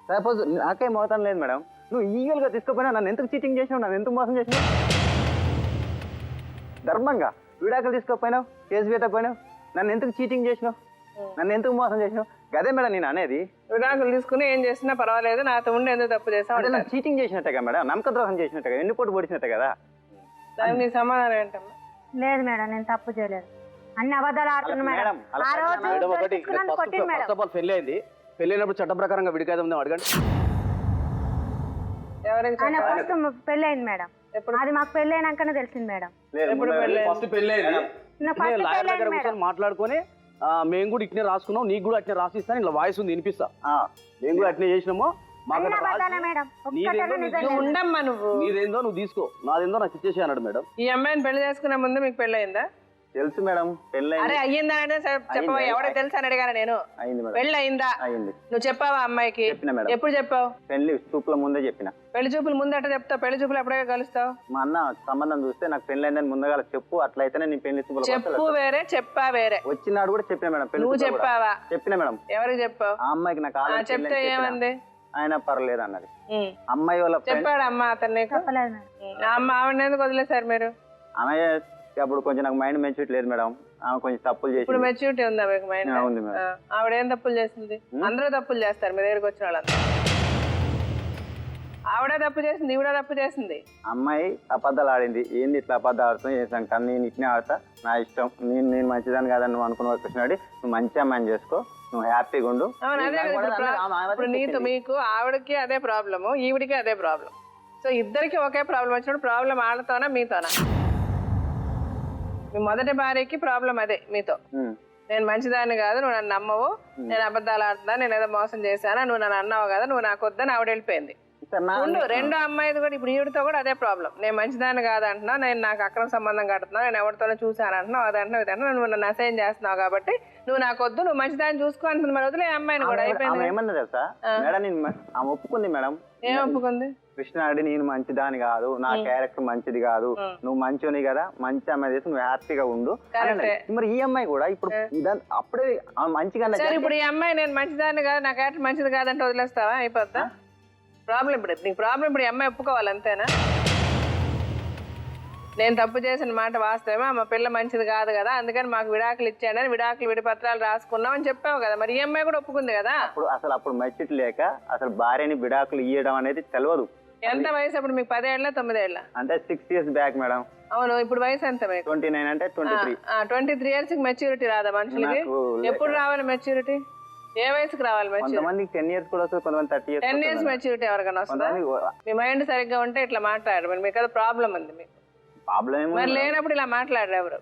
సపోజ్ నాకే మోతం లేదు మేడం, నువ్వు ఈగల్గా తీసుకోపోయినా నన్ను ఎందుకు చీటింగ్ చేసినావు, నన్ను ఎందుకు మోసం చేసినావు? ధర్మంగా విడాకులు తీసుకోకపోయినావు, కేసు పెట్టకపోయినావు, నన్ను ఎందుకు చీటింగ్ చేసినావు, నన్ను ఎందుకు మోసం చేసినావు? గదే మేడం నేను అనేది. విడాకులు తీసుకుని ఏం చేసినా పర్వాలేదు, నాతో ఉండి ఎందుకు తప్పు చేసావు? చీటింగ్ చేసినట్టుగా మేడం, నమ్మక ద్రోహం చేసినట్టుగా, ఎన్ని పోటు పొడిచినట్టు కదా. దానికి సమాధానం ఏంటమ్మా? లేదు మేడం, నేను తప్పు చేయలేదు, అన్ని అబద్ధాలు ఆడుతున్నా మేడం. ఆ రోజు పెళ్లి అయింది, పెళ్ళైనప్పుడు చట్ట ప్రకారంగా విడికాయదాం అడగండి. ఎవరికి ఆయన చెప్పావు? ఫస్ట్ పెళ్ళయింది మేడం. ఎప్పుడు? అది మాకు పెళ్ళైనాకనే తెలిసింది మేడం. ఎప్పుడు పెళ్ళి? ఫస్ట్ పెళ్ళి అయింది. నా ఫస్ట్ లాయర్ దగ్గర పెళ్ళైంది కూర్చొని మేడం. మాట్లాడుకొని మేము కూడా ఇట్నే రాసుకున్నాం, నీకు కూడా అట్నే రాసిస్తాను, ఇలా వాయిస్ ఉంది వినిపిస్తా, మేము కూడా అట్నే చేసినాము, మాకు అయినా అట్లా అబద్ధాలే రాసి మేడం. నీదేందో ఒక్కటైనా నీకు నిజం నువ్వు లేదు. ఉండమ్మా నువ్వు. నీదేందో నువ్వు తీసుకో, నాదేందో నాకు ఇచ్చేసి అన్నాడు మేడం. ఈ అమ్మాయిని పెళ్లి చేసుకునే ముందు మీకు పెళ్ళయిందా? తెలుసు మేడం, పెళ్ళి అరే అయ్యిందా అంటే చెప్పవా? ఎవడో తెలుసు అని అడిగాను నేను. అయింది మేడం, పెళ్ళి అయిందా? అయింది. నువ్వు చెప్పావా అమ్మాయికి? చెప్పిన మేడం. ఎప్పుడు చెప్పావు? పెళ్లి చూపుల ముందే చెప్పిన. పెళ్లి చూపులు ముందు అట్ట చెప్తావు, పెళ్లి చూపులు ఎప్పుడే కలుస్తావు? మా అన్న సంబంధం చూస్తే నాకు పెళ్లి అయిందని ముందుగా చెప్పు, అట్లయితేనే నీ పెళ్లి చూపుల చెప్పు వేరే, చెప్పా వేరే. వచ్చినాడు కూడా చెప్పిన మేడం. పెళ్లి నువ్వు చూపులకు కూడా. చెప్పావా? చెప్పిన మేడం. ఎవరికి చెప్పావు? ఆ అమ్మాయికి నాకు ఆల్రెడీ పెళ్లి చెప్తే అని చెప్పిన. ఏమంది? ఆయన పర్లేదు అన్నది. ఉమ్. అమ్మాయి వాళ్ళ ఫ్రెండ్ చెప్పాడు అమ్మ అతను నీకు? చెప్పలేదు మేడం. అమ్మ ఆవిడ ఎందుకు వదిలేశారు మీరు? ఆమె అప్పుడు కొంచెం నాకు మైండ్ మెచ్యూరిటీ లేదు మేడం, ఆమె కొంచెం తప్పులు ఇప్పుడు చేసి. మెచ్యూరిటీ ఉందా మీకు మైండ్? ఉంది మేడం. ఆవిడ ఏం తప్పులు చేసింది? అందరూ తప్పులు చేస్తారు మీ దగ్గరికి వచ్చిన వాళ్ళంతా. ఆవిడే తప్పు చేసింది, ఈవిడ తప్పు చేసింది. అమ్మాయి అబద్ధాలు ఆడింది. ఏంది ఇట్లా అబద్ధాలు ఆడుతావు చేసాను, కానీ నేను ఇట్నే ఆడతా, నా ఇష్టం, నేను మంచిదాన్ని కాదని నువ్వు అనుకున్న కృష్ణాడి, నువ్వు మంచి అమ్మాయిని చేసుకో, నువ్వు హ్యాపీగా ఉండు. అవును, అదే నాకు కూడా ఇప్పుడు ఆమె ఇప్పుడు నీతో మీకు ఆవిడకి అదే ప్రాబ్లము, ఈవిడికి అదే ప్రాబ్లం. సో ఇద్దరికి ఒకే ప్రాబ్లం వచ్చినప్పుడు ప్రాబ్లం ఆళ్ళతోనా మీతోనా? మీ మొదటి భార్యకి ప్రాబ్లం అదే మీతో. ఉమ్. నేను మంచిదాన్ని కాదు, నువ్వు నన్ను నమ్మవు, నేను అబద్ధాలు ఆడుతున్నా, నేను ఏదో మోసం చేశానా, నువ్వు నన్ను అన్నావు కదా, నువ్వు నాకు వద్దని ఆవిడ వెళ్ళిపోయింది. సార్ నా ఉండు, రెండో అమ్మాయిది కూడా ఇప్పుడు ఈవిడితో కూడా అదే ప్రాబ్లం. నేను మంచిదాన్ని కాదంటున్నా, నేను నాకు అక్రమ సంబంధం కడుతున్నా, నేను ఎవరితోనో చూసాను అంటున్నావు, అదంటున్నావు ఇదంటున్నా, నువ్వు నన్ను అసహ్యం చేస్తున్నావు కాబట్టి నువ్వు నాకు వద్దు, నువ్వు మంచిదాన్ని చూసుకో అంటుంది. మరి వదిలే అమ్మాయిని కూడా, ఆమె అయిపోయింది. ఏమన్నా తెలుసా మేడం, నేను ఆమె ఒప్పుకుంది మేడం. ఏం ఒప్పుకుంది? కృష్ణారెడ్డి నేను మంచిదాని కాదు, నా క్యారెక్టర్ మంచిది కాదు, నువ్వు మంచిని కదా, మంచి అమ్మాయి చేసి నువ్వు హ్యాపీగా ఉండు. కరెక్టే. మరి ఈ అమ్మాయి కూడా ఇప్పుడు అప్పుడే ఆమె మంచిగా అన్నది. సరే ఇప్పుడు ఈ అమ్మాయి నేను మంచిదాన్ని కాదు, నా క్యారెక్టర్ మంచిది కాదంటే వదిలేస్తావా? అయిపోద్దా ప్రాబ్లం? ఇప్పుడు నీకు ప్రాబ్లం ఇప్పుడు ఈ అమ్మాయి ఒప్పుకోవాలి అంతేనా? నేను తప్పు చేసిన మాట వాస్తవమే, మా పిల్ల మంచిది కాదు కదా, అందుకని మాకు విడాకులు ఇచ్చాడని విడాకులు విడిపత్రాలు రాసుకున్నాం అని చెప్పావు కదా, మరి ఈ అమ్మాయి కూడా ఒప్పుకుంది కదా. అప్పుడు మెచ్యూరిటీ లేక అసలు భార్యని విడాకులు ఇవ్వడం అనేది తెలియదు. ఎంత వయసు అప్పుడు మీకు? 10 ఏళ్ళ 9 ఏళ్ళ? అంటే 6 years బ్యాక్ మేడం. అవును, ఇప్పుడు వయసు ఎంత మీకు? 29 అంటే 23. 23 years మెచ్యూరిటీ రాదా మనుషులకి? ఎప్పుడు రావాలి మెచ్యూరిటీ? ఏ వయసుకు రావాలి మెచ్యూరిటీ? కొంతమందికి 10 years కూడా వస్తుంది, కొంతమంది 30 years. 10 years మెచ్యూరిటీ ఎవరికైనా వస్తుందా? మీ మైండ్ సరిగ్గా ఉంటే ఇట్లా మాట్లాడరు, మరి మీకు ఏదో ప్రాబ్లం ఉంది మీకు. ప్రాబ్లం మరి లేనప్పుడు ఇలా మాట్లాడరు ఎవరు.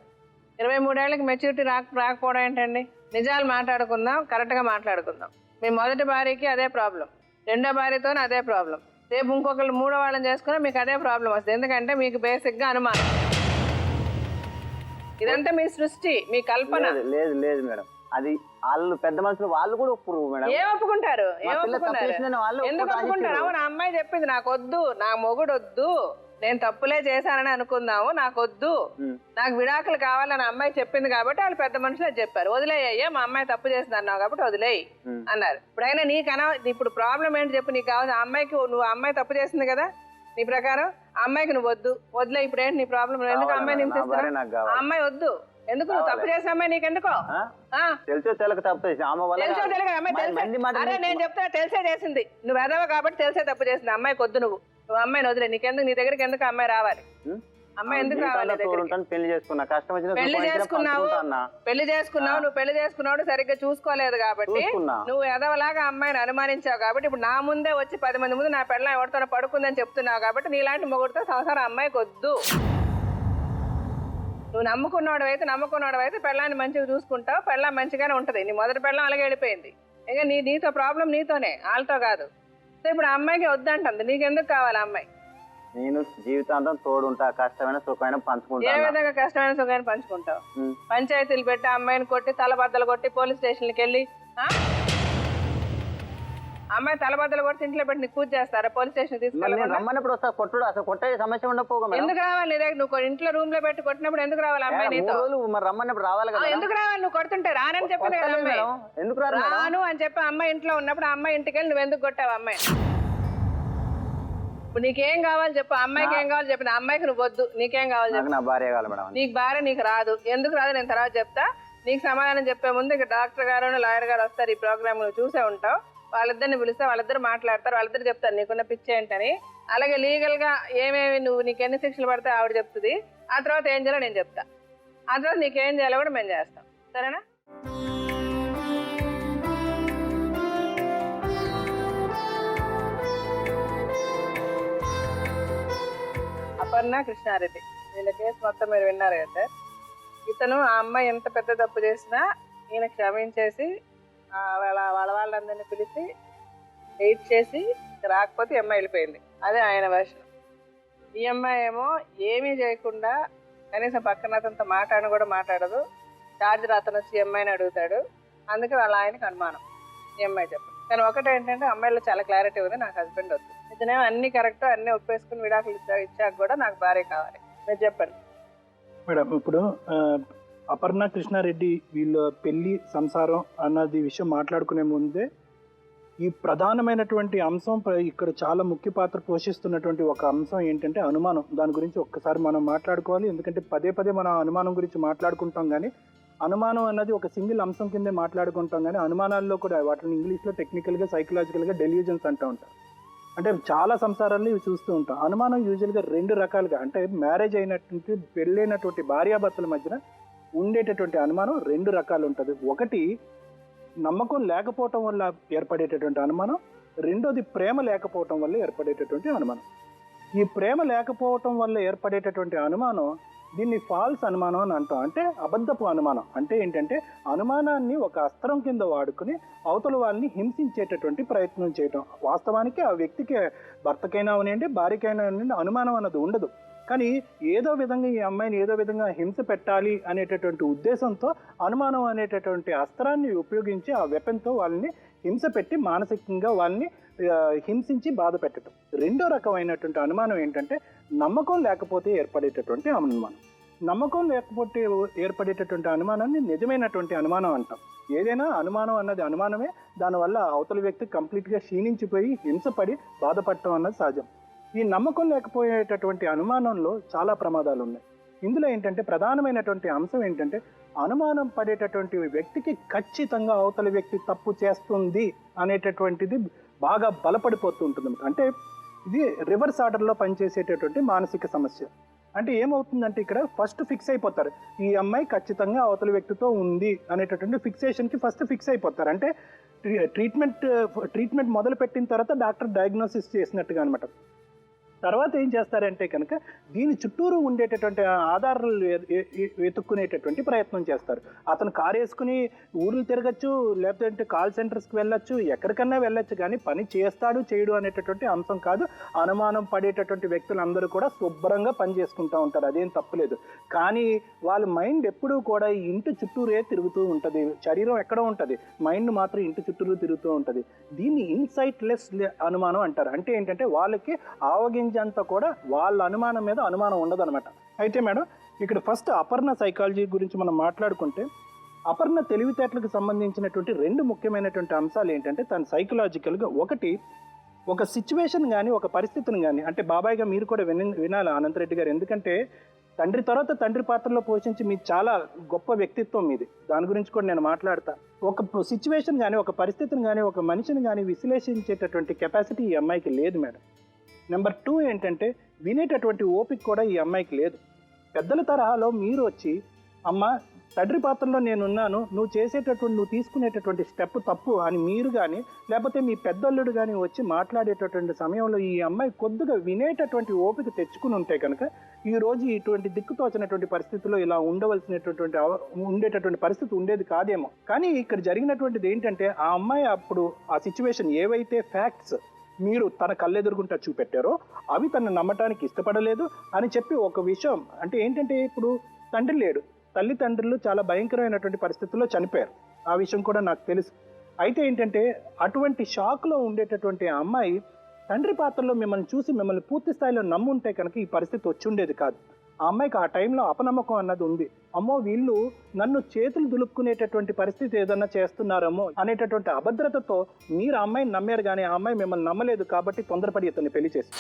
23 ఏళ్ళకి మెచ్యూరిటీ రాకపోవడం ఏంటండి? నిజాలు మాట్లాడుకుందాం, కరెక్ట్గా మాట్లాడుకుందాం. మీ మొదటి భార్యకి అదే ప్రాబ్లం, రెండో భార్యతోనే అదే ప్రాబ్లం, రేపు ఇంకొకళ్ళు మూడో వాళ్ళని చేసుకున్నా మీకు అదే ప్రాబ్లం వస్తుంది. ఎందుకంటే మీకు బేసిక్గా అనుమానం. ఇదంతా మీ సృష్టి, మీ కల్పన. లేదు లేదు మేడం, అది వాళ్ళు పెద్ద మనుషులు వాళ్ళు కూడా ఒప్పురు మేడం. ఏం ఒప్పుకుంటారు? మా పిల్ల తప్పు చేసిందని వాళ్ళు ఎందుకు ఒప్పుకుంటారు. ఒప్పుకుంటారు? అవును, ఆ అమ్మాయి చెప్పింది నాకు వద్దు, నా మొగుడు వద్దు, నేను తప్పులే చేశానని అనుకుందాము, నాకు వద్దు, నాకు విడాకులు కావాలని అమ్మాయి చెప్పింది కాబట్టి వాళ్ళు పెద్ద మనుషులు అది చెప్పారు. వదిలేయ్యా, మా అమ్మాయి తప్పు చేసింది అన్నావు కాబట్టి వదిలేయి అన్నారు. ఇప్పుడైనా నీకు ఇప్పుడు ప్రాబ్లం ఏంటి చెప్పు? నీకు కావాలి ఆ అమ్మాయికి, నువ్వు అమ్మాయి తప్పు చేసింది కదా నీ ప్రకారం, ఆ అమ్మాయికి నువ్వు వద్దు, వదిలే. ఇప్పుడు ఏంటి నీ ప్రాబ్లం? ఎందుకు అమ్మాయి నింపిస్తున్నావు? ఆ అమ్మాయి వద్దు ఎందుకు? నువ్వు తప్పు చేసిన అమ్మాయి నీకెందుకో? తెలుసో తెలక తప్పు చేసి తెలుసో తెలియక అమ్మాయి అరే నేను చెప్తా, తెలిసే చేసింది, నువ్వు ఎదవ కాబట్టి తెలిసే తప్పు చేసింది. అమ్మాయికి వద్దు, నువ్వు అమ్మాయిని వదిలే. నీకెందుకు? నీ దగ్గరికి ఎందుకు అమ్మాయి రావాలి? అమ్మాయి ఎందుకు రావాలి? పెళ్లి చేసుకున్నా, కష్టం వచ్చిన పెళ్లి చేసుకున్నావు, నువ్వు పెళ్లి చేసుకున్నావు సరిగ్గా చూసుకోలేదు కాబట్టి, నువ్వు ఎదవలాగా అమ్మాయిని అనుమానించావు కాబట్టి, ఇప్పుడు నా ముందే వచ్చి 10 మంది ముందు నా పెళ్ళం ఎవరితో పడుకుందని చెప్తున్నావు కాబట్టి నీలాంటి మొగుడితో సంసారం అమ్మాయికి వద్దు. నువ్వు నమ్ముకున్నాడు అయితే పెళ్ళాన్ని మంచిగా చూసుకుంటావు, పెళ్ళం మంచిగానే ఉంటుంది. నీ మొదటి పెళ్ళం అలాగే వెళ్ళిపోయింది. ఇంకా నీతో ప్రాబ్లం నీతోనే, వాళ్ళతో కాదు. సో ఇప్పుడు ఆ అమ్మాయికి వద్దంటుంది, నీకెందుకు కావాలి అమ్మాయి? నేను జీవితాంతం తోడుంటా, కష్టమైన సుఖమైన పంచుకుంటా. ఏ విధంగా కష్టమైన సుఖాన్ని పంచుకుంటావు? పంచాయతీలు పెట్టి అమ్మాయిని కొట్టి తలబద్దలు కొట్టి పోలీస్ స్టేషన్కి వెళ్ళి అమ్మాయి తలబద్దలు కొట్టి ఇంట్లో పెట్టి నీకు పూజ చేస్తారా? పోలీస్ స్టేషన్ తీసుకెళ్ళినప్పుడు వస్తా, కొట్టుడు అసలు కొట్టే సమస్య ఉండకపోగా. ఎందుకు రావాలి? నువ్వు ఇంట్లో రూమ్ లో పెట్టి కొట్టినప్పుడు ఎందుకు రావాలి అమ్మాయి నీతో? మరి రమ్మన్నప్పుడు రావాలి కదా. ఎందుకు రావాలి? నువ్వు కొడుతుంటే రానని చెప్పింది కదా అమ్మాయి. ఎందుకు రాను అని చెప్పి అమ్మాయి ఇంట్లో ఉన్నప్పుడు అమ్మాయి ఇంటికి వెళ్ళి నువ్వు ఎందుకు కొట్టావు అమ్మాయి? ఇప్పుడు నీకేం కావాలి చెప్పు, అమ్మాయికి ఏం కావాలి చెప్పిన అమ్మాయికి నువ్వు వద్దు, నీకేం కావాలి చెప్పు. నా భార్య కావాలి మేడం. నీకు భార్య నీకు రాదు, ఎందుకు రాదు నేను తర్వాత చెప్తా. నీకు సమాధానం చెప్పే ముందు ఇక డాక్టర్ గారు లాయర్ గారు వస్తారు, ఈ ప్రోగ్రామ్ నువ్వు చూసే ఉంటావు. వాళ్ళిద్దరిని పిలిస్తే వాళ్ళిద్దరు మాట్లాడతారు, వాళ్ళిద్దరు చెప్తారు నీకున్న పిచ్చి ఏంటని. అలాగే లీగల్ గా ఏమేమి నీకు ఎన్ని శిక్షలు పడితే ఆవిడ చెప్తుంది. ఆ తర్వాత ఏం చేయాలో నేను చెప్తా, ఆ తర్వాత నీకేం చేయాలో కూడా మేము చేస్తాం. సరేనా? అపర్ణ కృష్ణారెడ్డి వీళ్ళ కేసు మొత్తం మీరు విన్నారు కదా సార్. ఇతను ఆ అమ్మాయి ఎంత పెద్ద తప్పు చేసినా ఈయన క్షమించేసి వాళ్ళందరినీ పిలిచి వెయిట్ చేసి రాకపోతే ఈ అమ్మాయి వెళ్ళిపోయింది. అదే ఆయన వర్షన్. ఈ అమ్మాయి ఏమో ఏమీ చేయకుండా కనీసం పక్కన అతనితో కూడా మాట్లాడదు. చార్జర్ అతను వచ్చి ఈ అమ్మాయిని అడుగుతాడు. అందుకే వాళ్ళ ఆయనకి అనుమానం ఈ అమ్మాయి చెప్పండి. కానీ ఒకటి ఏంటంటే అమ్మాయిలో చాలా క్లారిటీ ఉంది, నాకు హస్బెండ్ వద్దు. ఇతనేమో అన్ని కరెక్ట్, అన్ని ఒప్పేసుకుని విడాకులు ఇచ్చాక కూడా నాకు భార్య కావాలి. మీరు చెప్పండి మేడం. ఇప్పుడు అపర్ణ కృష్ణారెడ్డి వీళ్ళ పెళ్లి సంసారం అన్నది విషయం మాట్లాడుకునే ముందే ఈ ప్రధానమైనటువంటి అంశం ఇక్కడ చాలా ముఖ్య పాత్ర పోషిస్తున్నటువంటి ఒక అంశం ఏంటంటే అనుమానం. దాని గురించి ఒక్కసారి మనం మాట్లాడుకోవాలి. ఎందుకంటే పదే పదే మనం అనుమానం గురించి మాట్లాడుకుంటాం, కానీ అనుమానం అన్నది ఒక సింగిల్ అంశం కిందే మాట్లాడుకుంటాం. కానీ అనుమానాల్లో కూడా వాటిని ఇంగ్లీష్లో టెక్నికల్గా సైకలాజికల్గా డెల్యూజన్స్ అంటూ ఉంటారు. అంటే చాలా సంసారాల్లో ఇవి చూస్తూ ఉంటాం. అనుమానం యూజువల్గా రెండు రకాలుగా, అంటే మ్యారేజ్ అయినటువంటి పెళ్ళైనటువంటి భార్యాభర్తల మధ్యన ఉండేటటువంటి అనుమానం రెండు రకాలు ఉంటుంది. ఒకటి నమ్మకం లేకపోవటం వల్ల ఏర్పడేటటువంటి అనుమానం, రెండోది ప్రేమ లేకపోవటం వల్ల ఏర్పడేటటువంటి అనుమానం. ఈ ప్రేమ లేకపోవటం వల్ల ఏర్పడేటటువంటి అనుమానం దీన్ని ఫాల్స్ అనుమానం అని అంటాం. అంటే అబద్ధపు అనుమానం. అంటే ఏంటంటే అనుమానాన్ని ఒక అస్త్రం కింద వాడుకుని అవతల వాళ్ళని హింసించేటటువంటి ప్రయత్నం చేయటం. వాస్తవానికి ఆ వ్యక్తికి భర్తకైనా అవనండి, భార్యకైనా అవనండి, అనుమానం అన్నది ఉండదు. కానీ ఏదో విధంగా ఈ అమ్మాయిని ఏదో విధంగా హింస పెట్టాలి అనేటటువంటి ఉద్దేశంతో అనుమానం అనేటటువంటి అస్త్రాన్ని ఉపయోగించి ఆ వెపన్తో వాళ్ళని హింస పెట్టి మానసికంగా వాళ్ళని హింసించి బాధ పెట్టడం. రెండో రకమైనటువంటి అనుమానం ఏంటంటే నమ్మకం లేకపోతే ఏర్పడేటటువంటి అనుమానం. నమ్మకం లేకపోతే ఏర్పడేటటువంటి అనుమానాన్ని నిజమైనటువంటి అనుమానం అంటాం. ఏదైనా అనుమానం అన్నది అనుమానమే, దానివల్ల అవతల వ్యక్తి కంప్లీట్గా క్షీణించిపోయి హింసపడి బాధపడటం అన్నది సహజం. ఈ నమ్మకం లేకపోయేటటువంటి అనుమానంలో చాలా ప్రమాదాలు ఉన్నాయి. ఇందులో ఏంటంటే ప్రధానమైనటువంటి అంశం ఏంటంటే అనుమానం పడేటటువంటి వ్యక్తికి ఖచ్చితంగా అవతల వ్యక్తి తప్పు చేస్తుంది అనేటటువంటిది బాగా బలపడిపోతూ ఉంటుంది. అంటే ఇది రివర్స్ ఆర్డర్లో పనిచేసేటటువంటి మానసిక సమస్య. అంటే ఏమవుతుందంటే ఇక్కడ ఫస్ట్ ఫిక్స్ అయిపోతారు, ఈ అమ్మాయి ఖచ్చితంగా అవతల వ్యక్తితో ఉంది అనేటటువంటి ఫిక్సేషన్కి ఫస్ట్ ఫిక్స్ అయిపోతారు. అంటే ట్రీట్మెంట్ మొదలు పెట్టిన తర్వాత డాక్టర్ డయాగ్నోసిస్ చేసినట్టుగా అనమాట. తర్వాత ఏం చేస్తారంటే కనుక దీని చుట్టూరు ఉండేటటువంటి ఆధారాలు వెతుక్కునేటటువంటి ప్రయత్నం చేస్తారు. అతను కారు వేసుకుని ఊర్లు తిరగచ్చు, లేకపోతే కాల్ సెంటర్స్కి వెళ్ళొచ్చు, ఎక్కడికన్నా వెళ్ళొచ్చు, కానీ పని చేస్తాడు చేయడు అనేటటువంటి అంశం కాదు. అనుమానం పడేటటువంటి వ్యక్తులందరూ కూడా శుభ్రంగా పని చేసుకుంటూ ఉంటారు, అదేం తప్పులేదు. కానీ వాళ్ళ మైండ్ ఎప్పుడూ కూడా ఇంటి చుట్టూరే తిరుగుతూ ఉంటుంది. శరీరం ఎక్కడో ఉంటుంది, మైండ్ మాత్రం ఇంటి చుట్టూరు తిరుగుతూ ఉంటుంది. దీన్ని ఇన్సైట్లెస్ అనుమానం అంటారు. అంటే ఏంటంటే వాళ్ళకి అంతా కూడా వాళ్ళ అనుమానం మీద అనుమానం ఉండదన్నమాట. అయితే మేడం ఇక్కడ ఫస్ట్ అపర్ణ సైకాలజీ గురించి మనం మాట్లాడుకుంటే, అపర్ణ తెలివితేటలకు సంబంధించినటువంటి రెండు ముఖ్యమైనటువంటి అంశాలు ఏంటంటే తను సైకలాజికల్గా ఒకటి ఒక సిచ్యువేషన్ కానీ ఒక పరిస్థితిని కానీ, అంటే బాబాయ్గా మీరు కూడా వినాలి అనంతరెడ్డి గారు, ఎందుకంటే తండ్రి తర్వాత తండ్రి పాత్రలో పోషించి మీ చాలా గొప్ప వ్యక్తిత్వం మీది, దాని గురించి కూడా నేను మాట్లాడతా. ఒక సిచ్యువేషన్ కానీ ఒక పరిస్థితిని కానీ ఒక మనిషిని కానీ విశ్లేషించేటటువంటి కెపాసిటీ ఈ అమ్మాయికి లేదు మేడం. నెంబర్ 2 ఏంటంటే వినేటటువంటి ఓపిక కూడా ఈ అమ్మాయికి లేదు. పెద్దల తరహాలో మీరు వచ్చి అమ్మ తండ్రి పాత్రలో నేనున్నాను, నువ్వు తీసుకునేటటువంటి స్టెప్ తప్పు అని మీరు కానీ లేకపోతే మీ పెద్దల్లుడు కానీ వచ్చి మాట్లాడేటటువంటి సమయంలో ఈ అమ్మాయి కొద్దిగా వినేటటువంటి ఓపిక తెచ్చుకుని ఉంటే కనుక ఈరోజు ఇటువంటి దిక్కుతోచినటువంటి పరిస్థితుల్లో ఇలా ఉండేటటువంటి పరిస్థితి ఉండేది కాదేమో. కానీ ఇక్కడ జరిగినటువంటిది ఏంటంటే ఆ అమ్మాయి అప్పుడు ఆ సిచ్యువేషన్ ఏవైతే ఫ్యాక్ట్స్ మీరు తన కళ్ళెదురుగుంటా చూపెట్టారో అవి తను నమ్మటానికి ఇష్టపడలేదు అని చెప్పి ఒక విషయం. అంటే ఏంటంటే ఇప్పుడు తండ్రి లేడు, తల్లిదండ్రులు చాలా భయంకరమైనటువంటి పరిస్థితుల్లో చనిపోయారు, ఆ విషయం కూడా నాకు తెలుసు. అయితే ఏంటంటే అటువంటి షాక్లో ఉండేటటువంటి ఆ అమ్మాయి తండ్రి పాత్రలో మిమ్మల్ని చూసి మిమ్మల్ని పూర్తి స్థాయిలో నమ్ముంటే కనుక ఈ పరిస్థితి వచ్చి ఉండేది కాదు. ఆ అమ్మాయికి ఆ టైంలో అపనమ్మకం అన్నది ఉంది. అమ్మో వీళ్ళు నన్ను చేతులు దులుపుకునేటటువంటి పరిస్థితి ఏదన్నా చేస్తున్నారమ్మో అనేటటువంటి అభద్రతతో మీరు ఆ అమ్మాయిని నమ్మారు, కానీ ఆ అమ్మాయి మిమ్మల్ని నమ్మలేదు కాబట్టి తొందరపడి ఇతన్ని పెళ్లి చేసి.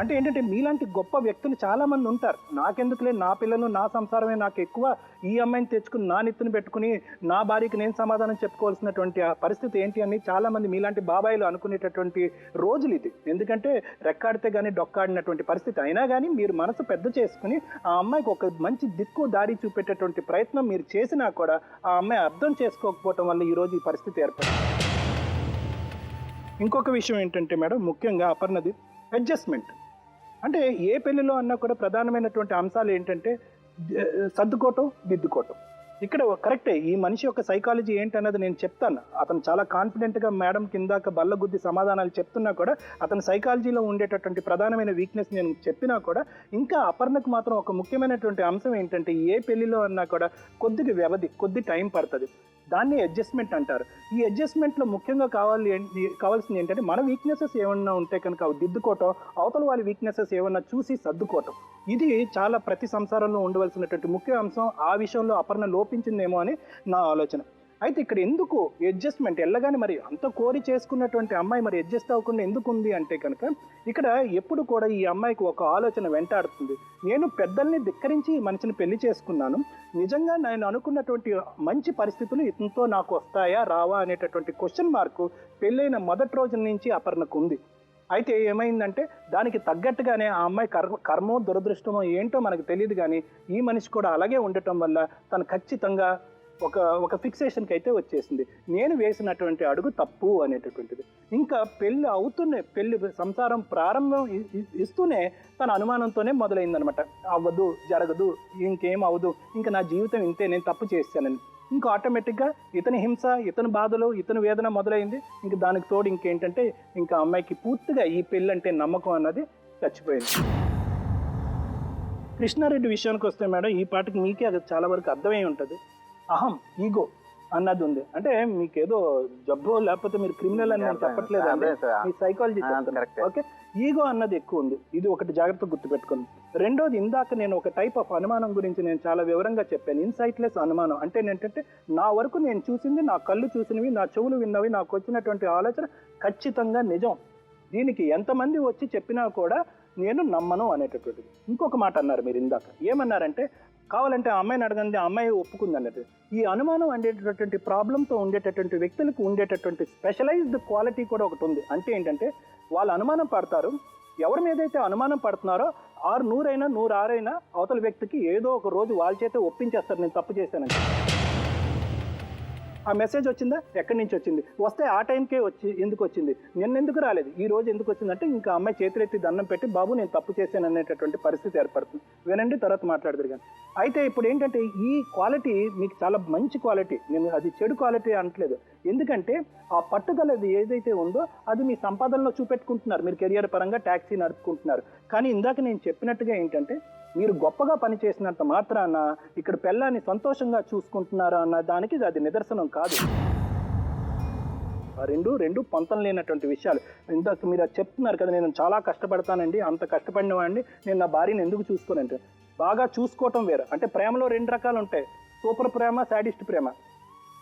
అంటే ఏంటంటే మీలాంటి గొప్ప వ్యక్తులు చాలామంది ఉంటారు. నాకెందుకులే, నా పిల్లలు నా సంసారమే నాకు ఎక్కువ, ఈ అమ్మాయిని తెచ్చుకుని నా నెత్తిని పెట్టుకుని నా భార్యకి నేను సమాధానం చెప్పుకోవాల్సినటువంటి ఆ పరిస్థితి ఏంటి అని చాలామంది మీలాంటి బాబాయిలు అనుకునేటటువంటి రోజులు ఇది. ఎందుకంటే రెక్కాడితే కానీ డొక్కాడినటువంటి పరిస్థితి అయినా కానీ మీరు మనసు పెద్ద చేసుకుని ఆ అమ్మాయికి ఒక మంచి దిక్కు దారి చూపెట్టేటువంటి ప్రయత్నం మీరు చేసినా కూడా ఆ అమ్మాయి అర్థం చేసుకోకపోవటం వల్ల ఈరోజు ఈ పరిస్థితి ఏర్పడింది. ఇంకొక విషయం ఏంటంటే మేడం ముఖ్యంగా అపర్ణది అడ్జస్ట్మెంట్. అంటే ఏ పెళ్లిలో అన్నా కూడా ప్రధానమైనటువంటి అంశాలు ఏంటంటే సర్దుకోవటం, దిద్దుకోవటం. ఇక్కడ కరెక్టే, ఈ మనిషి యొక్క సైకాలజీ ఏంటన్నది నేను చెప్తాను. అతను చాలా కాన్ఫిడెంట్గా మేడం కిందాక బల్లగుద్ది సమాధానాలు చెప్తున్నా కూడా అతని సైకాలజీలో ఉండేటటువంటి ప్రధానమైన వీక్నెస్ నేను చెప్పినా కూడా ఇంకా అపర్ణకు మాత్రం ఒక ముఖ్యమైనటువంటి అంశం ఏంటంటే ఏ పెళ్లిలో అన్నా కూడా కొద్దిగా వ్యవధి, కొద్ది టైం పడుతుంది. దాన్ని అడ్జస్ట్మెంట్ అంటారు. ఈ అడ్జస్ట్మెంట్లో ముఖ్యంగా కావాల్సింది ఏంటంటే మన వీక్నెసెస్ ఏమన్నా ఉంటే కనుక అవి దిద్దుకోవటం, అవతల వాళ్ళ వీక్నెసెస్ ఏమన్నా చూసి సర్దుకోవటం. ఇది చాలా ప్రతి సంసారంలో ఉండవలసినటువంటి ముఖ్య అంశం. ఆ విషయంలో అపర్ణ లోపించిందేమో అని నా ఆలోచన. అయితే ఇక్కడ ఎందుకు అడ్జస్ట్మెంట్ వెళ్ళగానే మరి అంత కోరి చేసుకున్నటువంటి అమ్మాయి మరి అడ్జస్ట్ అవ్వకుండా ఎందుకు ఉంది అంటే కనుక ఇక్కడ ఎప్పుడు కూడా ఈ అమ్మాయికి ఒక ఆలోచన వెంటాడుతుంది. నేను పెద్దల్ని ధిక్కరించి ఈ మనిషిని పెళ్లి చేసుకున్నాను, నిజంగా నేను అనుకున్నటువంటి మంచి పరిస్థితులు ఇతనితో నాకు వస్తాయా రావా అనేటటువంటి క్వశ్చన్ మార్కు పెళ్ళైన మొదటి రోజు నుంచి అపర్ణకు ఉంది. అయితే ఏమైందంటే దానికి తగ్గట్టుగానే ఆ అమ్మాయి కర్మో దురదృష్టమో ఏంటో మనకు తెలియదు, కానీ ఈ మనిషి కూడా అలాగే ఉండటం వల్ల తను ఖచ్చితంగా ఒక ఫిక్సేషన్కి అయితే వచ్చేసింది. నేను వేసినటువంటి అడుగు తప్పు అనేటటువంటిది. ఇంకా పెళ్లి సంసారం ప్రారంభం ఇస్తూనే తన అనుమానంతోనే మొదలైందనమాట. అవ్వదు, జరగదు, ఇంకేం అవ్వదు, ఇంకా నా జీవితం ఇంతే, నేను తప్పు చేశానని. ఇంకా ఆటోమేటిక్గా ఇతని హింస, ఇతని బాధలు, ఇతని వేదన మొదలైంది. ఇంకా దానికి తోడు ఇంకేంటంటే ఇంకా అమ్మాయికి పూర్తిగా ఈ పెళ్ళి అంటే నమ్మకం అన్నది చచ్చిపోయింది. కృష్ణారెడ్డి విషయానికి వస్తే మేడం, ఈ పాటకి మీకే అది చాలా వరకు అర్థమై ఉంటుంది. అహం, ఈగో అన్నది ఉంది. అంటే మీకేదో జబ్బో లేకపోతే మీరు క్రిమినల్ అని నేను చెప్పట్లేదు అండి, మీ సైకాలజీ. ఓకే, ఈగో అన్నది ఎక్కువ ఉంది. ఇది ఒకటి జాగ్రత్తగా గుర్తుపెట్టుకోండి. రెండోది, ఇందాక నేను ఒక టైప్ ఆఫ్ అనుమానం గురించి నేను చాలా వివరంగా చెప్పాను. ఇన్సైట్లెస్ అనుమానం అంటే ఏంటంటే నా వరకు నేను చూసింది, నా కళ్ళు చూసినవి, నా చెవులు విన్నవి, నాకు వచ్చినటువంటి ఆలోచన ఖచ్చితంగా నిజం. దీనికి ఎంతమంది వచ్చి చెప్పినా కూడా నేను నమ్మను అనేటటువంటిది. ఇంకొక మాట అన్నారు మీరు ఇందాక, ఏమన్నారంటే కావాలంటే ఆ అమ్మాయిని అడగండి, ఆ అమ్మాయి ఒప్పుకుంది అన్నది. ఈ అనుమానం ఉండేటటువంటి ప్రాబ్లంతో ఉండేటటువంటి వ్యక్తులకు ఉండేటటువంటి స్పెషలైజ్డ్ క్వాలిటీ కూడా ఒకటి ఉంది. అంటే ఏంటంటే వాళ్ళు అనుమానం పడతారు, ఎవరి మీదైతే అనుమానం పడుతున్నారో 100 అయినా 106 అయినా అవతల వ్యక్తికి ఏదో ఒక రోజు వాళ్ళ చేతే ఒప్పించేస్తారు నేను తప్పు చేశానని. ఆ మెసేజ్ వచ్చిందా, ఎక్కడి నుంచి వచ్చింది, వస్తే ఆ టైంకే ఎందుకు వచ్చింది, నిన్నెందుకు రాలేదు, ఈ రోజు ఎందుకు వచ్చిందంటే ఇంకా అమ్మాయి చేతులెత్తి దండం పెట్టి బాబు నేను తప్పు చేశాను అనేటటువంటి పరిస్థితి ఏర్పడుతుంది. వినండి, తర్వాత మాట్లాడదురు కానీ. అయితే ఇప్పుడు ఏంటంటే ఈ క్వాలిటీ మీకు చాలా మంచి క్వాలిటీ, నేను అది చెడు క్వాలిటీ అనట్లేదు. ఎందుకంటే ఆ పట్టుదల ఏదైతే ఉందో అది మీ సంపాదనలో చూపెట్టుకుంటున్నారు, మీరు కెరియర్ పరంగా ట్యాక్సీ నడుపుకుంటున్నారు. కానీ ఇందాక నేను చెప్పినట్టుగా ఏంటంటే మీరు గొప్పగా పనిచేసినంత మాత్రాన ఇక్కడ పెళ్ళాన్ని సంతోషంగా చూసుకుంటున్నారా అన్న దానికి అది నిదర్శనం కాదు. రెండు పొంతం లేనటువంటి విషయాలు. ఇందాక మీరు చెప్తున్నారు కదా, నేను చాలా కష్టపడతానండి, అంత కష్టపడిన వాడిని నేను నా భార్యను ఎందుకు చూసుకోనంటే, బాగా చూసుకోవటం వేరు. అంటే ప్రేమలో 2 రకాలు ఉంటాయి, సూపర్ ప్రేమ, సాడిస్ట్ ప్రేమ.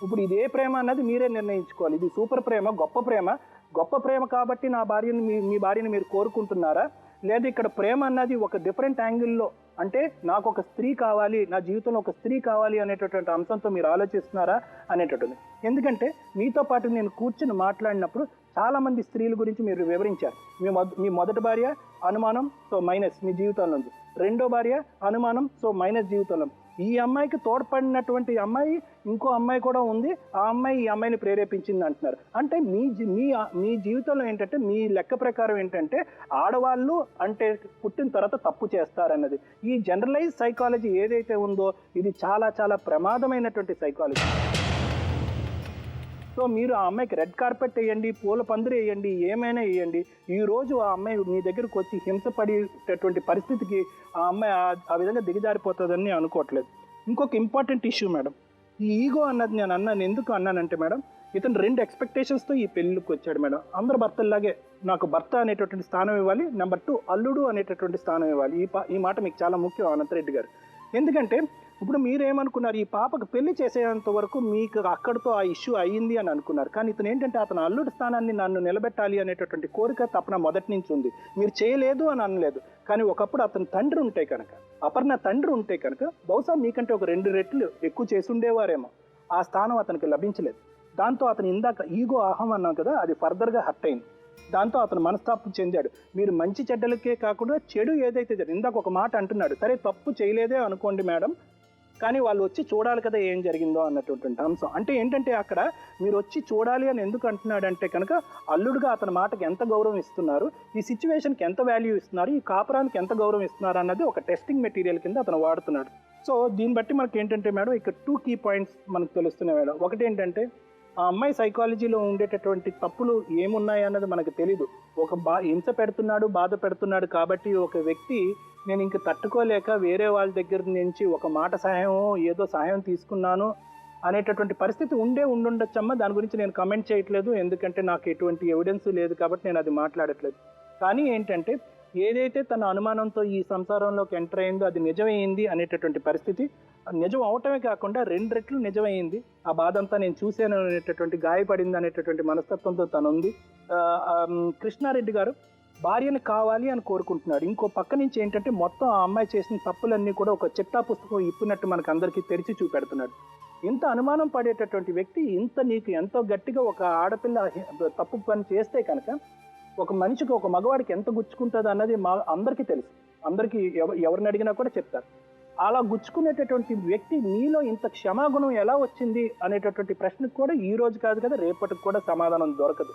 ఇప్పుడు ఇదే ప్రేమ అన్నది మీరే నిర్ణయించుకోవాలి. ఇది సూపర్ ప్రేమ, గొప్ప ప్రేమ కాబట్టి నా భార్యను మీ భార్యను మీరు కోరుకుంటున్నారా, లేదా ఇక్కడ ప్రేమ అన్నది ఒక డిఫరెంట్ యాంగిల్లో, అంటే నాకు ఒక స్త్రీ కావాలి, నా జీవితంలో ఒక స్త్రీ కావాలి అనేటటువంటి అంశంతో మీరు ఆలోచిస్తున్నారా అనేటటువంటి. ఎందుకంటే మీతో పాటు నేను కూర్చుని మాట్లాడినప్పుడు చాలామంది స్త్రీల గురించి మీరు వివరించారు. మీ మొదటి భార్య అనుమానం, సో మైనస్ మీ జీవితంలో ఉంది. రెండో భార్య అనుమానం, సో మైనస్ జీవితంలో. ఈ అమ్మాయికి తోడ్పడినటువంటి అమ్మాయి ఇంకో అమ్మాయి కూడా ఉంది, ఆ అమ్మాయి ఈ అమ్మాయిని ప్రేరేపించింది అంటున్నారు. అంటే మీ జీవితంలో ఏంటంటే మీ లెక్క ప్రకారం ఏంటంటే ఆడవాళ్ళు అంటే పుట్టిన తర్వాత తప్పు చేస్తారన్నది. ఈ జనరలైజ్ సైకాలజీ ఏదైతే ఉందో ఇది చాలా చాలా ప్రమాదమైనటువంటి సైకాలజీ. సో మీరు ఆ అమ్మాయికి రెడ్ కార్పెట్ వేయండి, పూల పందిరి వేయండి, ఏమైనా వేయండి, ఈరోజు ఆ అమ్మాయి మీ దగ్గరకు వచ్చి హింసపడేటటువంటి పరిస్థితికి ఆ అమ్మాయి ఆ విధంగా దిగజారిపోతుందని అనుకోవట్లేదు. ఇంకొక ఇంపార్టెంట్ ఇష్యూ మేడం, ఈ ఈగో అన్నది నేను ఎందుకు అన్నానంటే మేడం, ఇతను 2 ఎక్స్పెక్టేషన్స్తో ఈ పెళ్ళికి వచ్చాడు మేడం. అందరు భర్తల్లాగే నాకు భర్త అనేటటువంటి స్థానం ఇవ్వాలి, నెంబర్ 2 అల్లుడు అనేటటువంటి స్థానం ఇవ్వాలి. ఈ మాట మీకు చాలా ముఖ్యం అనంతరెడ్డి గారు. ఎందుకంటే ఇప్పుడు మీరేమనుకున్నారు, ఈ పాపకు పెళ్లి చేసేంత వరకు మీకు అక్కడితో ఆ ఇష్యూ అయ్యింది అని అనుకున్నారు. కానీ ఇతను ఏంటంటే అతను అల్లుడి స్థానాన్ని నన్ను నిలబెట్టాలి అనేటటువంటి కోరిక తపన మొదటి నుంచి ఉంది. మీరు చేయలేదు అని అనలేదు, కానీ ఒకప్పుడు అతని తండ్రి ఉంటే కనుక, అపర్ణ తండ్రి ఉంటే కనుక బహుశా మీకంటే ఒక 2 రెట్లు ఎక్కువ చేసి ఉండేవారేమో. ఆ స్థానం అతనికి లభించలేదు. దాంతో అతను ఇందాక ఈగో అహం అన్నాం కదా, అది ఫర్దర్గా హర్ట్ అయింది. దాంతో అతను మనస్తాపం చెందాడు. మీరు మంచి చెడ్డలకే కాకుండా చెడు ఏదైతే ఇందాక ఒక మాట అంటున్నాడు, సరే తప్పు చేయలేదే అనుకోండి మేడం, కానీ వాళ్ళు వచ్చి చూడాలి కదా ఏం జరిగిందో అన్నటువంటి అంశం. అంటే ఏంటంటే అక్కడ మీరు వచ్చి చూడాలి అని ఎందుకు అంటున్నాడంటే కనుక అల్లుడుగా అతని మాటకి ఎంత గౌరవం ఇస్తున్నారు, ఈ సిచ్యువేషన్కి ఎంత వాల్యూ ఇస్తున్నారు, ఈ కాపురానికి ఎంత గౌరవం ఇస్తున్నారు అన్నది ఒక టెస్టింగ్ మెటీరియల్ కింద అతను వాడుతున్నాడు. సో దీన్ని బట్టి మనకి ఏంటంటే మేడం ఇక్కడ 2 key పాయింట్స్ మనకు తెలుస్తున్నాయి మేడం. ఒకటి ఏంటంటే ఆ అమ్మాయి సైకాలజీలో ఉండేటటువంటి తప్పులు ఏమున్నాయి అన్నది మనకు తెలీదు. హింస పెడుతున్నాడు, బాధ పెడుతున్నాడు కాబట్టి ఒక వ్యక్తి నేను ఇంక తట్టుకోలేక వేరే వాళ్ళ దగ్గర నుంచి ఒక మాట సహాయం ఏదో సహాయం తీసుకున్నాను అనేటటువంటి పరిస్థితి ఉండుండొచ్చమ్మా. దాని గురించి నేను కమెంట్ చేయట్లేదు, ఎందుకంటే నాకు ఎటువంటి ఎవిడెన్స్ లేదు కాబట్టి నేను అది మాట్లాడట్లేదు. కానీ ఏంటంటే ఏదైతే తన అనుమానంతో ఈ సంసారంలోకి ఎంటర్ అయిందో అది నిజమైంది అనేటటువంటి పరిస్థితి, నిజం అవటమే కాకుండా 2 రెట్లు నిజమైంది. ఆ బాధ అంతా నేను చూశాను అనేటటువంటి, గాయపడింది అనేటటువంటి మనస్తత్వంతో తను ఉంది. కృష్ణారెడ్డి గారు భార్యను కావాలి అని కోరుకుంటున్నాడు. ఇంకో పక్క నుంచి ఏంటంటే మొత్తం ఆ అమ్మాయి చేసిన తప్పులన్నీ కూడా ఒక చిట్టా పుస్తకం ఇప్పినట్టు మనకు అందరికీ తెరిచి చూపెడుతున్నాడు. ఇంత అనుమానం పడేటటువంటి వ్యక్తి నీకు ఎంతో గట్టిగా ఒక ఆడపిల్ల తప్పు పని చేస్తే కనుక ఒక మనిషికి, ఒక మగవాడికి ఎంత గుచ్చుకుంటుంది అన్నది అందరికీ తెలుసు. అందరికీ ఎవరిని అడిగినా కూడా చెప్తారు. అలా గుచ్చుకునేటటువంటి వ్యక్తి మీలో ఇంత క్షమాగుణం ఎలా వచ్చింది అనేటటువంటి ప్రశ్నకు కూడా ఈ రోజు కాదు కదా, రేపటికి కూడా సమాధానం దొరకదు.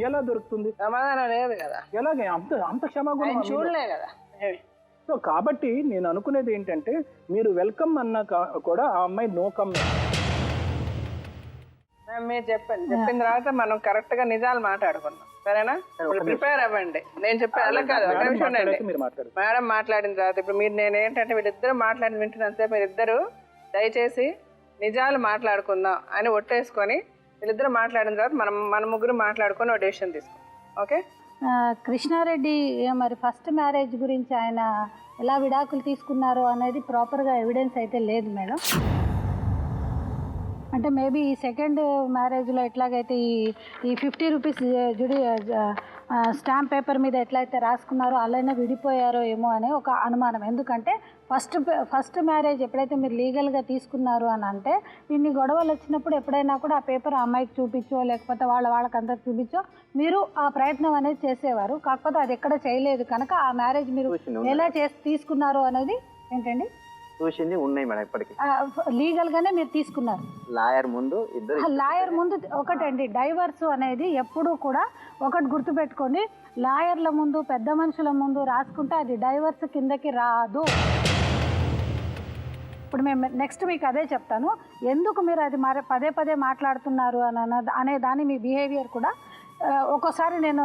ఎలా దొరుకుతుంది? సమాధానం లేదు కదా. ఎలాగే అంత క్షమాగుణం చూడలే కదా. సో కాబట్టి నేను అనుకునేది ఏంటంటే మీరు వెల్కమ్ అన్నా కూడా ఆ అమ్మాయి నో కమ్. మీరు చెప్పిన తర్వాత మనం కరెక్ట్ గా నిజాలు మాట్లాడుకుందాం, సరేనా? ప్రిపేర్ అవ్వండి. నేను చెప్పే అలా కాదు, ఒక నిమిషం ఉండండి. మేడం మాట్లాడిన తర్వాత ఇప్పుడు నేను ఏంటంటే వీళ్ళిద్దరు మాట్లాడి వింటున్నంతే మీరిద్దరు దయచేసి నిజాలు మాట్లాడుకుందాం అని ఒట్టేసుకొని వీళ్ళిద్దరు మాట్లాడిన తర్వాత మన ముగ్గురు మాట్లాడుకొని ఒక డెసిషన్ తీసుకుందాం. ఓకే? కృష్ణారెడ్డి మరి ఫస్ట్ మ్యారేజ్ గురించి ఆయన ఎలా విడాకులు తీసుకున్నారో అనేది ప్రాపర్గా ఎవిడెన్స్ అయితే లేదు మేడం. అంటే మేబీ ఈ సెకండ్ మ్యారేజ్లో ఎట్లాగైతే ఈ 50 రూపీస్ స్టాంప్ పేపర్ మీద ఎట్లయితే రాసుకున్నారో అలానే విడిపోయారో ఏమో అనే ఒక అనుమానం. ఎందుకంటే ఫస్ట్ మ్యారేజ్ ఎప్పుడైతే మీరు లీగల్గా తీసుకున్నారు అని అంటే ఇన్ని గొడవలు వచ్చినప్పుడు ఎప్పుడైనా కూడా ఆ పేపర్ ఆ అమ్మాయికి చూపించో లేకపోతే వాళ్ళకందరికి చూపించో మీరు ఆ ప్రయత్నం అనేది చేసేవారు. కాకపోతే అది ఎక్కడ చేయలేదు కనుక ఆ మ్యారేజ్ మీరు ఎలా తీసుకున్నారు అనేది ఏంటండి చూసింది ఉన్నాయి మేడం. ఇప్పటికి లీగల్ గానే మీరు తీసుకున్నారు. లాయర్ ముందు ఒకటండి, డైవర్స్ అనేది ఎప్పుడూ కూడా ఒకటి గుర్తుపెట్టుకోండి, లాయర్ల ముందు పెద్ద మనుషుల ముందు రాసుకుంటే అది డైవర్స్ కిందకి రాదు. ఇప్పుడు మేము నెక్స్ట్ మీకు అదే చెప్తాను, ఎందుకు మీరు అది పదే మాట్లాడుతున్నారు అనే దాని మీ బిహేవియర్ కూడా ఒక్కోసారి నేను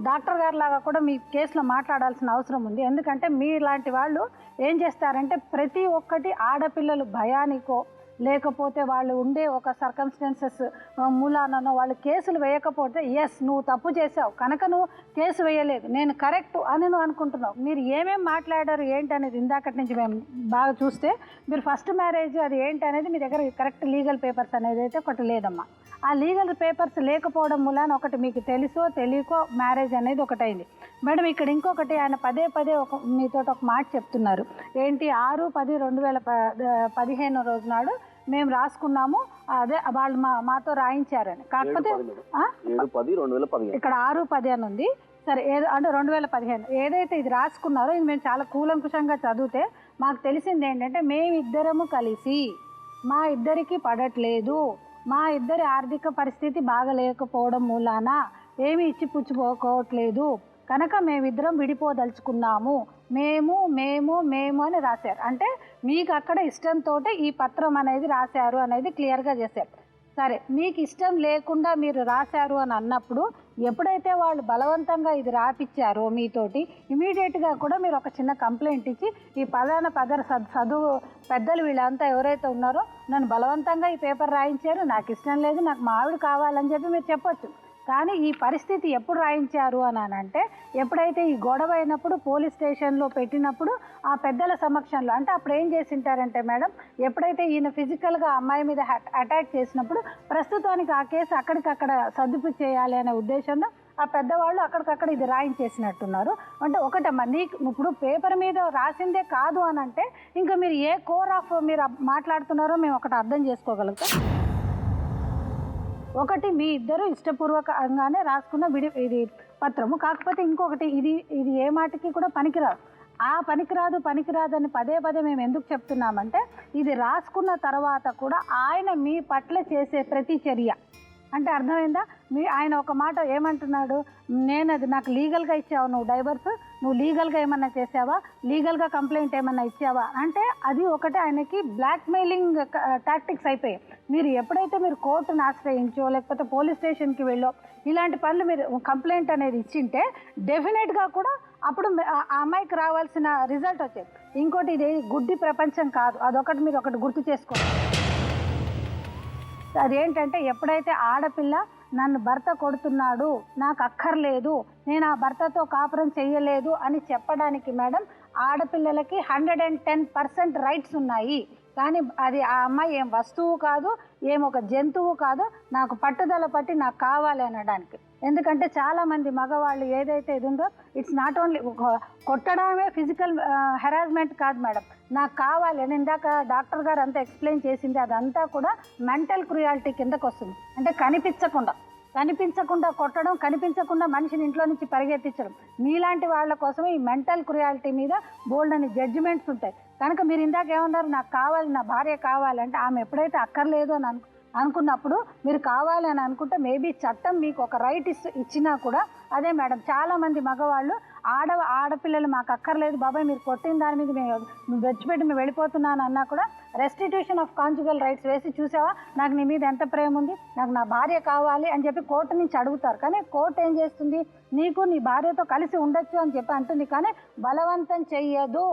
డాక్టర్ గారి లాగా కూడా మీ కేసులో మాట్లాడాల్సిన అవసరం ఉంది. ఎందుకంటే మీలాంటి వాళ్ళు ఏం చేస్తారంటే ప్రతి ఒక్కటి ఆడపిల్లలు భయానికో లేకపోతే వాళ్ళు ఉండే ఒక సర్కమ్స్టెన్సెస్ మూలానో వాళ్ళు కేసులు వేయకపోతే ఎస్ నువ్వు తప్పు చేసావు కనుక నువ్వు కేసు వేయలేదు, నేను కరెక్ట్ అని నువ్వు అనుకుంటున్నావు. మీరు ఏమేమి మాట్లాడారు ఏంటి అనేది ఇందాకటి నుంచి మేము బాగా చూస్తే మీరు ఫస్ట్ మ్యారేజ్ అది ఏంటి అనేది మీ దగ్గర కరెక్ట్ లీగల్ పేపర్స్ అనేది అయితే ఒకటి లేదమ్మా. ఆ లీగల్ పేపర్స్ లేకపోవడం మూలాన ఒకటి మీకు తెలుసో తెలియకో మ్యారేజ్ అనేది ఒకటైంది. మేడం ఇక్కడ ఇంకొకటి ఆయన పదే మీతో ఒక మాట చెప్తున్నారు ఏంటి, 6/10/2015 రోజు నాడు మేము రాసుకున్నాము, అదే వాళ్ళు మాతో రాయించారని. కాకపోతే ఇక్కడ 6/10 అని ఉంది, సరే అంటే 2015 ఏదైతే ఇది రాసుకున్నారో ఇది మేము చాలా కూలంకుషంగా చదివితే మాకు తెలిసింది ఏంటంటే మేమిద్దరము కలిసి మా ఇద్దరికి పడట్లేదు, మా ఇద్దరి ఆర్థిక పరిస్థితి బాగలేకపోవడం మూలాన ఏమి ఇచ్చి పుచ్చుకోవట్లేదు కనుక మేమిద్దరం విడిపోదలుచుకున్నాము, మేము అని రాశారు. అంటే మీకు అక్కడ ఇష్టంతో ఈ పత్రం అనేది రాశారు అనేది క్లియర్గా చేశారు. సరే మీకు ఇష్టం లేకుండా మీరు రాశారు అని అన్నప్పుడు ఎప్పుడైతే వాళ్ళు బలవంతంగా ఇది రాపిచ్చారో మీతోటి ఇమీడియట్గా కూడా మీరు ఒక చిన్న కంప్లైంట్ ఇచ్చి ఈ చదువు పెద్దలు వీళ్ళంతా ఎవరైతే ఉన్నారో నన్ను బలవంతంగా ఈ పేపర్ రాయించారు, నాకు ఇష్టం లేదు, నాకు మా ఆవిడ కావాలని చెప్పి మీరు చెప్పొచ్చు. కానీ ఈ పరిస్థితి ఎప్పుడు రాయించారు అని అంటే ఎప్పుడైతే ఈ గొడవ అయినప్పుడు పోలీస్ స్టేషన్లో పెట్టినప్పుడు ఆ పెద్దల సమక్షంలో, అంటే అప్పుడు ఏం చేసింటారంటే మేడం ఎప్పుడైతే ఈయన ఫిజికల్గా అమ్మాయి మీద అటాక్ చేసినప్పుడు ప్రస్తుతానికి ఆ కేసు అక్కడికక్కడ సర్దుపు చేయాలి అనే ఉద్దేశంలో ఆ పెద్దవాళ్ళు అక్కడికక్కడ ఇది రాయించేసినట్టున్నారు. అంటే ఒకటమ్మా నీకు ఇప్పుడు పేపర్ మీద రాసిందే కాదు అని అంటే ఇంకా మీరు ఏ కోర్ ఆఫ్ మీరు మాట్లాడుతున్నారో మేము ఒకటి అర్థం చేసుకోగలుగుతాం. ఒకటి మీ ఇద్దరు ఇష్టపూర్వకంగానే రాసుకున్న ఇది పత్రము, కాకపోతే ఇంకొకటి ఇది ఏ మాటకి కూడా పనికిరాదు. ఆ పనికిరాదు అని పదే మేము ఎందుకు చెప్తున్నామంటే ఇది రాసుకున్న తర్వాత కూడా ఆయన మీ పట్ల చేసే ప్రతి చర్య అంటే అర్థమైందా? ఆయన ఒక మాట ఏమంటున్నాడు, నాకు లీగల్గా ఇచ్చావు నువ్వు డైవర్స్, నువ్వు లీగల్గా ఏమన్నా చేసావా, లీగల్గా కంప్లైంట్ ఏమన్నా ఇచ్చావా అంటే అది ఒకటి ఆయనకి బ్లాక్మెయిలింగ్ టాక్టిక్స్ అయిపోయాయి. మీరు ఎప్పుడైతే మీరు కోర్టును ఆశ్రయించో లేకపోతే పోలీస్ స్టేషన్కి వెళ్ళో ఇలాంటి పనులు మీరు కంప్లైంట్ అనేది ఇచ్చింటే డెఫినెట్గా కూడా అప్పుడు ఆ అమ్మాయికి రావాల్సిన రిజల్ట్ వచ్చేది. ఇంకోటి ఇది గుడ్డి ప్రపంచం కాదు, అదొకటి మీరు ఒకటి గుర్తు చేసుకోండి. అదేంటంటే ఎప్పుడైతే ఆడపిల్ల నన్ను భర్త కొడుతున్నాడు, నాకు అక్కర్లేదు, నేను ఆ భర్తతో కాపురం చెయ్యలేదు అని చెప్పడానికి మేడం ఆడపిల్లలకి 110% రైట్స్ ఉన్నాయి. కానీ అది ఆ అమ్మాయి ఏం వస్తువు కాదు, ఏమొక జంతువు కాదు, నాకు పట్టుదల పట్టి నాకు కావాలి అనడానికి. ఎందుకంటే చాలామంది మగవాళ్ళు ఏదైతే ఇది ఉందో ఇట్స్ నాట్ ఓన్లీ కొట్టడమే ఫిజికల్ హెరాస్మెంట్ కాదు మేడం, నాకు కావాలి అని ఇందాక డాక్టర్ గారు అంతా ఎక్స్ప్లెయిన్ చేసింది అదంతా కూడా మెంటల్ క్రుయాలిటీ కిందకు వస్తుంది. అంటే కనిపించకుండా కొట్టడం, కనిపించకుండా మనిషిని ఇంట్లో నుంచి పరిగెత్తించడం. మీలాంటి వాళ్ళ కోసమే ఈ మెంటల్ క్రుయాలిటీ మీద బోల్డ్ అని జడ్జిమెంట్స్ ఉంటాయి. కనుక మీరు ఇందాక ఏమన్నారు, నాకు కావాలి, నా భార్య కావాలంటే ఆమె ఎప్పుడైతే అక్కర్లేదు అని అనుకున్నప్పుడు మీరు కావాలి అని అనుకుంటే మేబీ చట్టం మీకు ఒక రైట్ ఇచ్చినా కూడా అదే మేడం చాలామంది మగవాళ్ళు ఆడపిల్లలు మాకు అక్కర్లేదు బాబాయ్, మీరు కొట్టిన దాని మీద మేము వెచ్చిపెట్టి మేము వెళ్ళిపోతున్నాను అన్నా కూడా రెస్టిట్యూషన్ ఆఫ్ కాంజుగల్ రైట్స్ వేసి చూసావా నాకు నీ మీద ఎంత ప్రేమ ఉంది, నాకు నా భార్య కావాలి అని చెప్పి కోర్టు నుంచి అడుగుతారు. కానీ కోర్టు ఏం చేస్తుంది, నీకు నీ భార్యతో కలిసి ఉండొచ్చు అని చెప్పి అంటుంది, కానీ బలవంతం చెయ్యదు.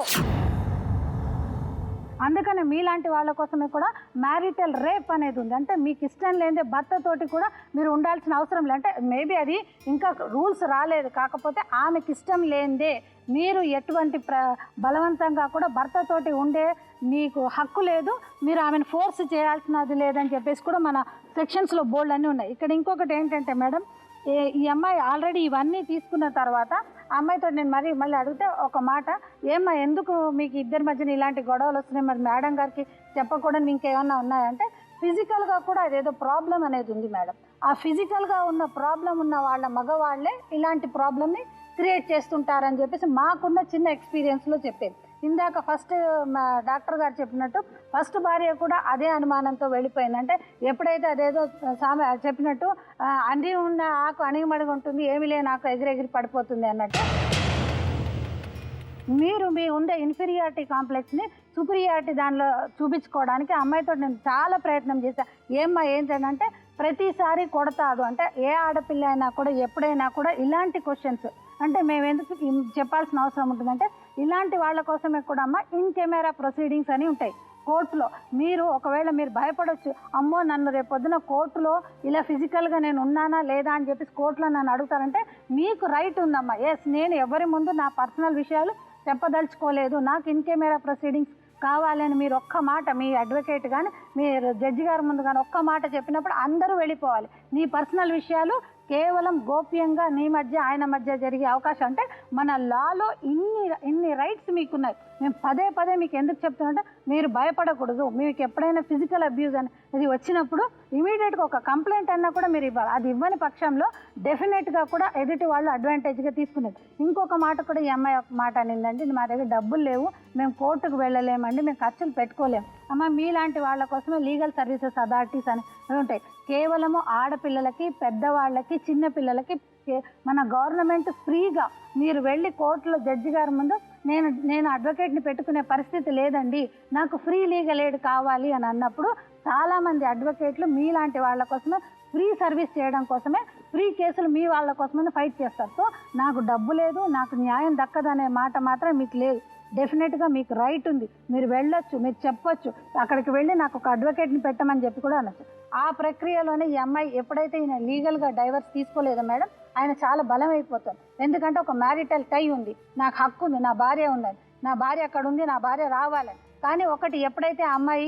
అందుకని మీలాంటి వాళ్ళ కోసమే కూడా మ్యారిటల్ రేప్ అనేది ఉంది. అంటే మీకు ఇష్టం లేదే భర్తతోటి కూడా మీరు ఉండాల్సిన అవసరం లేదు. అంటే మేబీ అది ఇంకా రూల్స్ రాలేదు, కాకపోతే ఆమెకి ఇష్టం లేదే మీరు ఎటువంటి బలవంతంగా కూడా భర్తతోటి ఉండే మీకు హక్కు లేదు, మీరు ఆమెను ఫోర్స్ చేయాల్సినది లేదని చెప్పేసి కూడా మన సెక్షన్స్లో బోల్డ్ అన్నీ ఉన్నాయి. ఇక్కడ ఇంకొకటి ఏంటంటే మేడం, ఈ అమ్మాయి ఆల్రెడీ ఇవన్నీ తీసుకున్న తర్వాత అమ్మాయితో నేను మళ్ళీ అడిగితే ఒక మాట, ఏమ్మా ఎందుకు మీకు ఇద్దరి మధ్యన ఇలాంటి గొడవలు వస్తున్నాయి, మరి మేడం గారికి చెప్పకూడదు ఇంకేమన్నా ఉన్నాయంటే ఫిజికల్గా కూడా అదేదో ప్రాబ్లం అనేది ఉంది మేడం. ఆ ఫిజికల్గా ఉన్న ప్రాబ్లం ఉన్న వాళ్ళ మగవాళ్ళే ఇలాంటి ప్రాబ్లమ్ని క్రియేట్ చేస్తుంటారని చెప్పేసి మాకున్న చిన్న ఎక్స్పీరియన్స్లో చెప్పేది. ఇందాక ఫస్ట్ మా డాక్టర్ గారు చెప్పినట్టు ఫస్ట్ భార్య కూడా అదే అనుమానంతో వెళ్ళిపోయిందంటే ఎప్పుడైతే అదేదో చెప్పినట్టు అన్ని ఉన్న ఆకు అణిగిమడిగి ఉంటుంది, ఏమి లేని ఆకు ఎగిరెగిరి పడిపోతుంది అన్నట్టు మీరు మీ ఉండే ఇన్ఫీరియారిటీ కాంప్లెక్స్ని సుపీరియారిటీ దానిలో చూపించుకోవడానికి అమ్మాయితో నేను చాలా ప్రయత్నం చేశాను. ఏమ్మా ఏంటంటే ప్రతిసారి కొడతాడు అంటే ఏ ఆడపిల్ల అయినా కూడా ఎప్పుడైనా కూడా ఇలాంటి క్వశ్చన్స్ అంటే మేము ఎందుకు చెప్పాల్సిన అవసరం ఉంటుందంటే ఇలాంటి వాళ్ళ కోసమే కూడా అమ్మ ఇన్ కెమెరా ప్రొసీడింగ్స్ అని ఉంటాయి కోర్టులో. మీరు ఒకవేళ మీరు భయపడవచ్చు, అమ్మో నన్ను రేపొద్దున కోర్టులో ఇలా ఫిజికల్గా నేను ఉన్నానా లేదా అని చెప్పేసి కోర్టులో నన్ను అడుగుతారంటే మీకు రైట్ ఉందమ్మా. ఎస్, నేను ఎవరి ముందు నా పర్సనల్ విషయాలు చెప్పదలుచుకోలేదు, నాకు ఇన్ కెమెరా ప్రొసీడింగ్స్ కావాలని మీరు ఒక్క మాట మీ అడ్వకేట్ కానీ మీరు జడ్జి గారి ముందు కానీ ఒక్క మాట చెప్పినప్పుడు అందరూ వెళ్ళిపోవాలి. నీ పర్సనల్ విషయాలు కేవలం గోప్యంగా నీ మధ్య ఆయన మధ్య జరిగే అవకాశం. అంటే మన లాలో ఇన్ని రైట్స్ మీకున్నాయి. మేము పదే మీకు ఎందుకు చెప్తున్నామంటే మీరు భయపడకూడదు. మీకు ఎప్పుడైనా ఫిజికల్ అబ్యూజ్ అనేది వచ్చినప్పుడు ఇమీడియట్గా ఒక కంప్లైంట్ అన్నా కూడా మీరు ఇవ్వాలి. అది ఇవ్వని పక్షంలో డెఫినెట్గా కూడా ఎదుటి వాళ్ళు అడ్వాంటేజ్గా తీసుకునేది. ఇంకొక మాట కూడా ఈ అమ్మాయి ఒక మాట అనిందండి, మా దగ్గర డబ్బులు లేవు, మేము కోర్టుకు వెళ్ళలేమండి, మేము ఖర్చులు పెట్టుకోలేము. అమ్మ మీలాంటి వాళ్ళ కోసమే లీగల్ సర్వీసెస్ అథారిటీస్ అని ఉంటాయి. కేవలము ఆడపిల్లలకి, పెద్దవాళ్ళకి, చిన్నపిల్లలకి మన గవర్నమెంట్ ఫ్రీగా మీరు వెళ్ళి కోర్టులో జడ్జి గారి ముందు నేను అడ్వకేట్ని పెట్టుకునే పరిస్థితి లేదండి, నాకు ఫ్రీ లీగల్ ఎయిడ్ కావాలి అని అన్నప్పుడు చాలామంది అడ్వకేట్లు మీలాంటి వాళ్ళ కోసమే ఫ్రీ సర్వీస్ చేయడం కోసమే ఫ్రీ కేసులు మీ వాళ్ళ కోసమే ఫైట్ చేస్తారు. సో నాకు డబ్బు లేదు, నాకు న్యాయం దక్కదనే మాట మాత్రం మీకు లేదు. డెఫినెట్గా మీకు రైట్ ఉంది, మీరు వెళ్ళొచ్చు, మీరు చెప్పొచ్చు, అక్కడికి వెళ్ళి నాకు ఒక అడ్వకేట్ని పెట్టమని చెప్పి కూడా అనొచ్చు. ఆ ప్రక్రియలోనే ఈ అమ్మాయి ఎప్పుడైతే ఈయన లీగల్గా డైవర్స్ తీసుకోలేదో మేడం ఆయన చాలా బలం అయిపోతాడు. ఎందుకంటే ఒక మ్యారిటల్ టై ఉంది, నాకు హక్కు ఉంది, నా భార్య ఉందని, నా భార్య అక్కడ ఉంది, నా భార్య రావాలని. కానీ ఒకటి ఎప్పుడైతే ఆ అమ్మాయి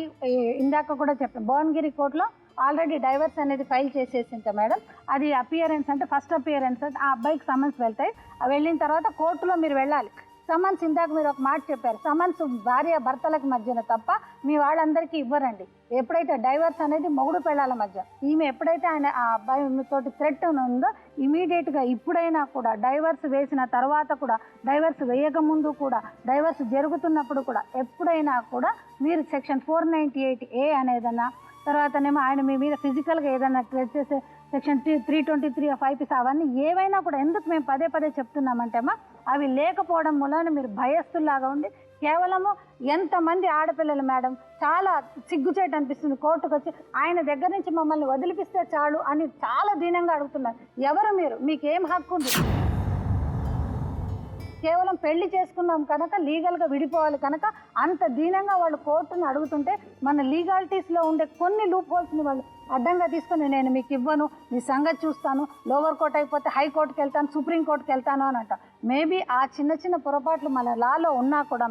ఇందాక కూడా చెప్పాను భువనగిరి కోర్టులో ఆల్రెడీ డైవర్స్ అనేది ఫైల్ చేసేసింది మేడం. అది అపియరెన్స్ అంటే ఫస్ట్ అపియరెన్స్ అంటే ఆ అబ్బాయికి సమన్స్ వెళ్తాయి. వెళ్ళిన తర్వాత కోర్టులో మీరు వెళ్ళాలి. సమన్స్ ఇందాక మీరు ఒక మాట చెప్పారు, సమన్స్ భార్య భర్తలకు మధ్యన తప్ప మీ వాళ్ళందరికీ ఇవ్వరండి. ఎప్పుడైతే డైవర్స్ అనేది మొగుడు పెళ్ళాల మధ్య, ఈమె ఎప్పుడైతే ఆయన ఆ అబ్బాయి తోటి థ్రెట్ ఉందో ఇమీడియట్గా ఇప్పుడైనా కూడా డైవర్స్ వేసిన తర్వాత కూడా, డైవర్స్ వేయకముందు కూడా, డైవర్స్ జరుగుతున్నప్పుడు కూడా ఎప్పుడైనా కూడా మీరు సెక్షన్ 498A అనేదన్నా, తర్వాతనేమో ఆయన మీ మీద ఫిజికల్గా ఏదైనా ట్రెస్ చేసే సెక్షన్ 323 ఆఫ్ IPC అవన్నీ ఏవైనా కూడా ఎందుకు మేము పదే పదే చెప్తున్నామంటేమా అవి లేకపోవడం మూలాన మీరు భయస్తులాగా ఉండి కేవలము ఎంతమంది ఆడపిల్లలు మేడం చాలా సిగ్గుచేటు అనిపిస్తుంది కోర్టుకు వచ్చి ఆయన దగ్గర నుంచి మమ్మల్ని వదిలిపిస్తే చాలు అని చాలా దీనంగా అడుగుతున్నారు. ఎవరు మీరు? మీకేం హక్కు ఉంది? కేవలం పెళ్లి చేసుకున్నాం కనుక లీగల్గా విడిపోవాలి కనుక అంత దీనంగా వాళ్ళు కోర్టును అడుగుతుంటే మన లీగాలిటీస్లో ఉండే కొన్ని లూప్ హోల్స్ని వాళ్ళు అడ్డంగా తీసుకొని నేను మీకు ఇవ్వను, మీ సంగతి చూస్తాను, లోవర్ కోర్ట్ అయిపోతే హైకోర్టుకి వెళ్తాను, సుప్రీంకోర్టుకి వెళ్తాను అని అంట. మేబీ ఆ చిన్న చిన్న పొరపాట్లు మన లాలో ఉన్నా కూడా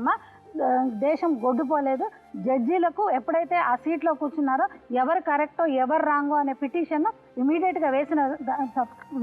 దేశం గొడ్డుపోలేదు. జడ్జీలకు ఎప్పుడైతే ఆ సీట్లో కూర్చున్నారో ఎవరు కరెక్టో ఎవరు రాంగో అనే పిటిషన్ ఇమీడియట్గా వేసిన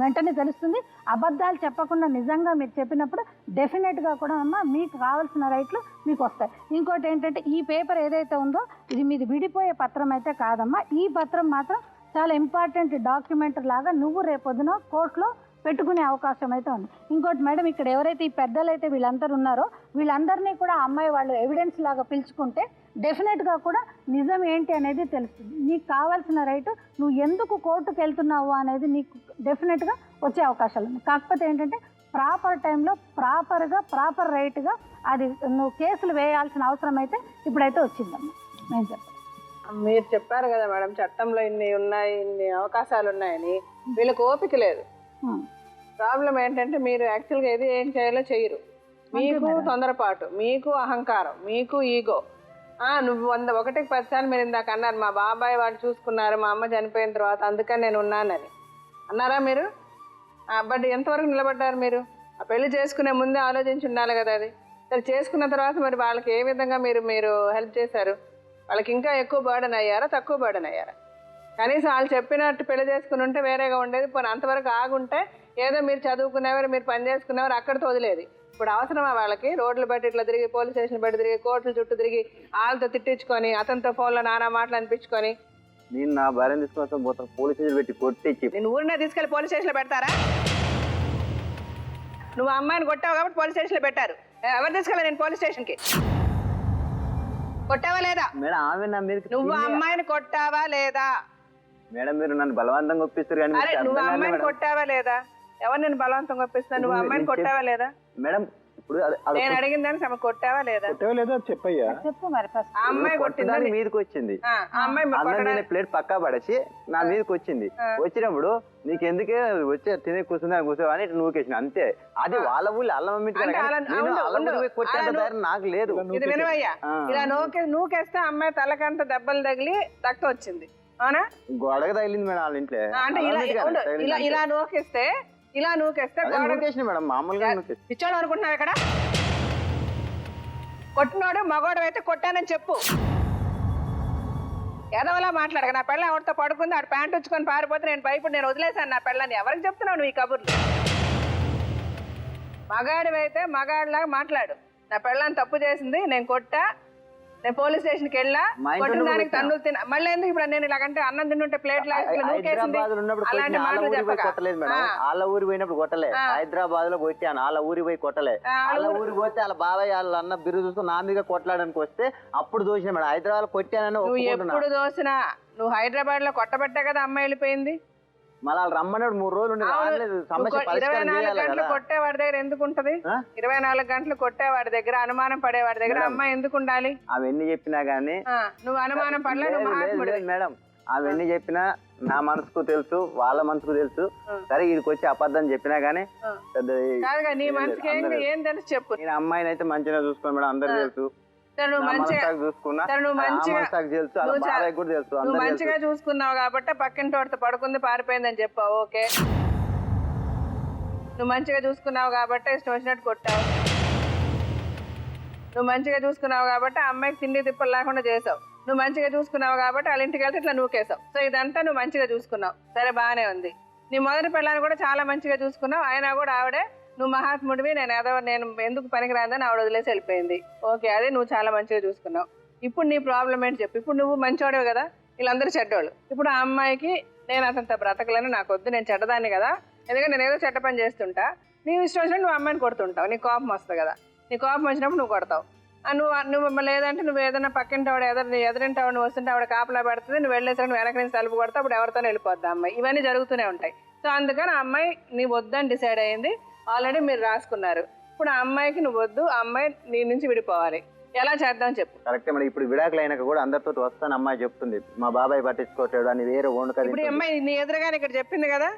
వెంటనే తెలుస్తుంది. అబద్ధాలు చెప్పకుండా నిజంగా మీరు చెప్పినప్పుడు డెఫినెట్గా కూడా మీకు కావాల్సిన రైట్లు మీకు వస్తాయి. ఇంకోటి ఏంటంటే ఈ పేపర్ ఏదైతే ఉందో ఇది మీది విడిపోయే పత్రం అయితే కాదమ్మా. ఈ పత్రం మాత్రం చాలా ఇంపార్టెంట్ డాక్యుమెంట్ లాగా నువ్వు రేపొద్దున కోర్టులో పెట్టుకునే అవకాశం అయితే ఉంది. ఇంకోటి మేడం, ఇక్కడ ఎవరైతే ఈ పెద్దలు అయితే వీళ్ళందరూ ఉన్నారో వీళ్ళందరినీ కూడా అమ్మాయి వాళ్ళు ఎవిడెన్స్ లాగా పిలుచుకుంటే డెఫినెట్గా కూడా నిజం ఏంటి అనేది తెలుస్తుంది. నీకు కావాల్సిన రైటు నువ్వు ఎందుకు కోర్టుకు వెళ్తున్నావు అనేది నీకు డెఫినెట్గా వచ్చే అవకాశాలు ఉన్నాయి. కాకపోతే ఏంటంటే ప్రాపర్ టైంలో ప్రాపర్ రైట్గా అది నువ్వు కేసులు వేయాల్సిన అవసరం అయితే ఇప్పుడైతే వచ్చిందమ్మా. నేను చెప్తాను. మీరు చెప్పారు కదా మేడం, చట్టంలో ఇన్ని ఉన్నాయి, ఇన్ని అవకాశాలు ఉన్నాయని. వీళ్ళకి ఓపిక లేదు. ప్రాబ్లం ఏంటంటే మీరు యాక్చువల్గా ఏం చేయాలో చేయరు. మీకు తొందరపాటు, మీకు అహంకారం, మీకు ఈగో. నువ్వు 101కి 10 సార్లు మీరు ఇందాక అన్నారు మా బాబాయ్ వాళ్ళు చూసుకున్నారు మా అమ్మ చనిపోయిన తర్వాత అందుకని నేను ఉన్నానని అన్నారా మీరు? బట్ ఎంతవరకు నిలబడ్డారు మీరు? ఆ పెళ్లి చేసుకునే ముందే ఆలోచించి ఉండాలి కదా. అది సరే చేసుకున్న తర్వాత మరి వాళ్ళకి ఏ విధంగా మీరు హెల్ప్ చేశారు? వాళ్ళకి ఇంకా ఎక్కువ బర్డెన్ అయ్యారా, తక్కువ బర్డెన్ అయ్యారా? కనీసం వాళ్ళు చెప్పినట్టు పెళ్లి చేసుకుని ఉంటే వేరేగా ఉండేది. పోనీ అంతవరకు ఆగుంటే ఏదో మీరు చదువుకునేవారు, మీరు పని చేసుకునేవారు, అక్కడితో వదిలేది. ఇప్పుడు అవసరమా వాళ్ళకి రోడ్లు బట్టి ఇట్లా తిరిగి, పోలీస్ స్టేషన్ బట్టి తిరిగి, కోర్టుల చుట్టూ తిరిగి, వాళ్ళతో తిట్టించుకొని, అతనితో ఫోన్లో నానా మాటలు అనిపించుకొని? నేను నా భార్యను తీసుకొని పోతాను, పోలీస్ స్టేషన్ పెట్టి కొట్టి నేను ఊరినే తీసుకెళ్ళి పోలీస్ స్టేషన్లో పెడతారా? నువ్వు అమ్మాయిని కొట్టావు కాబట్టి పోలీస్ స్టేషన్లో పెట్టారు. ఎవరు తీసుకెళ్ళా నేను పోలీస్ స్టేషన్కి? కొట్టావా లేదా? మేడం ఆమె నా మీద నువ్వు అమ్మాయిని కొట్టావా లేదా? మేడం మీరు నన్ను బలవంతంగా ఒప్పిస్తారు కానీ నువ్వు అమ్మాయిని కొట్టావా లేదా? ఎవరు నేను బలవంతంగా ఒప్పిస్తా? నువ్వు అమ్మాయిని కొట్టావా లేదా? మేడం ఇప్పుడు నేను అడిగిన దానికి ఆమె కొట్టావా లేదా? చెప్పయ్యా. చెప్పు మరి ఫస్ట్. ఆ అమ్మాయి కొట్టిందని మీదకి వచ్చింది. అమ్మాయి ప్లేట్ పక్కా పడేసి నా మీదకి వచ్చింది. వచ్చినప్పుడు నీకు ఎందుకే వచ్చే తినే కూర్చుందా కూర్చో అని నూకేసిన అంతే. అది వాళ్ళ ఊళ్ళో అల్లం కొట్టేంత నాకు లేదు. ఇది వినవయ్యా, ఇలా నూకేస్తే అమ్మాయి తలకంత దెబ్బలు తగిలి రక్తం వచ్చింది, అవునా? గోడగా తగిలింది మేడం వాళ్ళ ఇంట్లో. అంటే ఇలా నూకేస్తే మేడం మామూలుగా పిచ్చోడు అనుకుంటున్నావు ఇక్కడ? కొట్టినోడు మగోడు అయితే కొట్టానని చెప్పు. ఎదవలా మాట్లాడక. నా పెళ్ళ ఎవరితో పడుకుంది, ఆడు ప్యాంట్ వచ్చుకొని పారిపోతే నేను భయపడి నేను వదిలేశాను నా పెళ్ళని. ఎవరికి చెప్తున్నావు నువ్వు ఈ కబుర్లు? మగాడివైతే మగాడిలాగా మాట్లాడు. నా పెళ్ళని తప్పు చేసింది, నేను కొట్టా, నేను పోలీస్ స్టేషన్కి వెళ్ళా, కొట్టిన దానికి తన్నులు తిన్నా. మళ్ళీ ఎందుకు ఇప్పుడు నేను ఇలాగంటే అన్నం తింటుంటే ప్లేట్ అలాంటి మాటలు కొట్టలేదు మేడం. వాళ్ళ ఊరి పోయినప్పుడు కొట్టలే. హైదరాబాద్ లో కొట్టాను, వాళ్ళ ఊరి పోయి కొట్టలే. వాళ్ళ ఊరికి పోతే వాళ్ళ బాబాయ్ వాళ్ళ అన్న బిరుదు చూసుకుని నా మీద కొట్టడానికి వస్తే అప్పుడు దోసిన మేడం. హైదరాబాద్ కొట్టానని ఎప్పుడు దోసినా నువ్వు హైదరాబాద్ లో కొట్టబట్టే కదా అమ్మాయి వెళ్ళిపోయింది. మళ్ళీ రమ్మన్నాడు 3 రోజులు 24 గంటలు కొట్టేవాడి దగ్గర ఎందుకు ఉంటది? 24 గంటలు కొట్టేవాడి దగ్గర, అనుమానం పడేవాడి దగ్గర అమ్మాయి ఎందుకు ఉండాలి? అవన్నీ చెప్పినా గానీ నువ్వు అనుమానం పడలేదు మేడం. అవన్నీ చెప్పినా నా మనసుకు తెలుసు, వాళ్ళ మనసుకు తెలుసు. సరే వీడికి వచ్చి అబద్ధం చెప్పినా గానీ కాదుగా, నీ మనసుకి ఏం తెలుసు చెప్పు. నేను అమ్మాయిని అయితే మంచిగా చూసుకోను మేడం, అందరు తెలుసు. నువ్వు మంచిగా చూసుకున్నావు కాబట్టి పక్కింటోడితో పడుకుంది పారిపోయిందని చెప్పావు, ఓకే. నువ్వు మంచిగా చూసుకున్నావు కాబట్టి ఇష్టం వచ్చినట్టు కొట్టావు. నువ్వు మంచిగా చూసుకున్నావు కాబట్టి ఆ అమ్మాయికి తిండి తిప్పలు లేకుండా చేసావు. నువ్వు మంచిగా చూసుకున్నావు కాబట్టి వాళ్ళ ఇంటికి వెళ్తే ఇట్లా నూకేసావు. సో ఇదంతా నువ్వు మంచిగా చూసుకున్నావు, సరే బాగానే ఉంది. నీ మొదటి పిల్లని కూడా చాలా మంచిగా చూసుకున్నావు, అయినా కూడా ఆవిడే నువ్వు మహాత్ముడివి, నేను ఎందుకు పనికిరాందని ఆవిడ వదిలేసి వెళ్ళిపోయింది. ఓకే, అదే నువ్వు చాలా మంచిగా చూసుకున్నావు. ఇప్పుడు నీ ప్రాబ్లం ఏంటి చెప్పు. ఇప్పుడు నువ్వు మంచోడేవు కదా, వీళ్ళందరూ చెడ్డోళ్ళు. ఇప్పుడు ఆ అమ్మాయికి నేను అతనితో బ్రతకలేను, నాకు వద్దు, నేను చెడ్డదాన్ని కదా, ఎందుకంటే నేను ఏదో చెడ్డ పని చేస్తుంటా, నీ ఇష్టం వచ్చినట్టు నువ్వు అమ్మాయిని కొడుతుంటావు. నీ కోపం వస్తుంది కదా, నీ కోపం వచ్చినప్పుడు నువ్వు కొడతావు. నువ్వు లేదంటే నువ్వు ఏదైనా పక్కింటి ఆవిడ ఎదురింటి ఆవిడ వస్తుంటే ఆవిడ కాపలా పెడుతుంది, నువ్వు వెళ్ళేసరికి నువ్వు వెనక నుంచి తలుపు కొడతావు, అప్పుడు ఎవరితోనే వెళ్ళిపోద్ది అమ్మాయి. ఇవన్నీ జరుగుతూనే ఉంటాయి. సో అందుకని ఆ అమ్మాయి నీ వద్దని డిసైడ్ అయ్యింది, ఆల్రెడీ మీరు రాసుకున్నారు. ఇప్పుడు ఆ అమ్మాయికి నువ్వు వద్దు, ఆ అమ్మాయి నీ నుంచి విడిపోవాలి. ఎలా చేద్దాం చెప్పు. కరెక్టే మేడం. ఇప్పుడు విడాకులు అయినాక కూడా అందరితో వస్తాను అమ్మాయి చెప్తుంది, మా బాబాయ్ పట్టించుకోవట్లేడు అని వేరే వండుకది. ఇప్పుడు అమ్మాయి నీ ఎదురుగానే ఇక్కడ చెప్పింది కదా,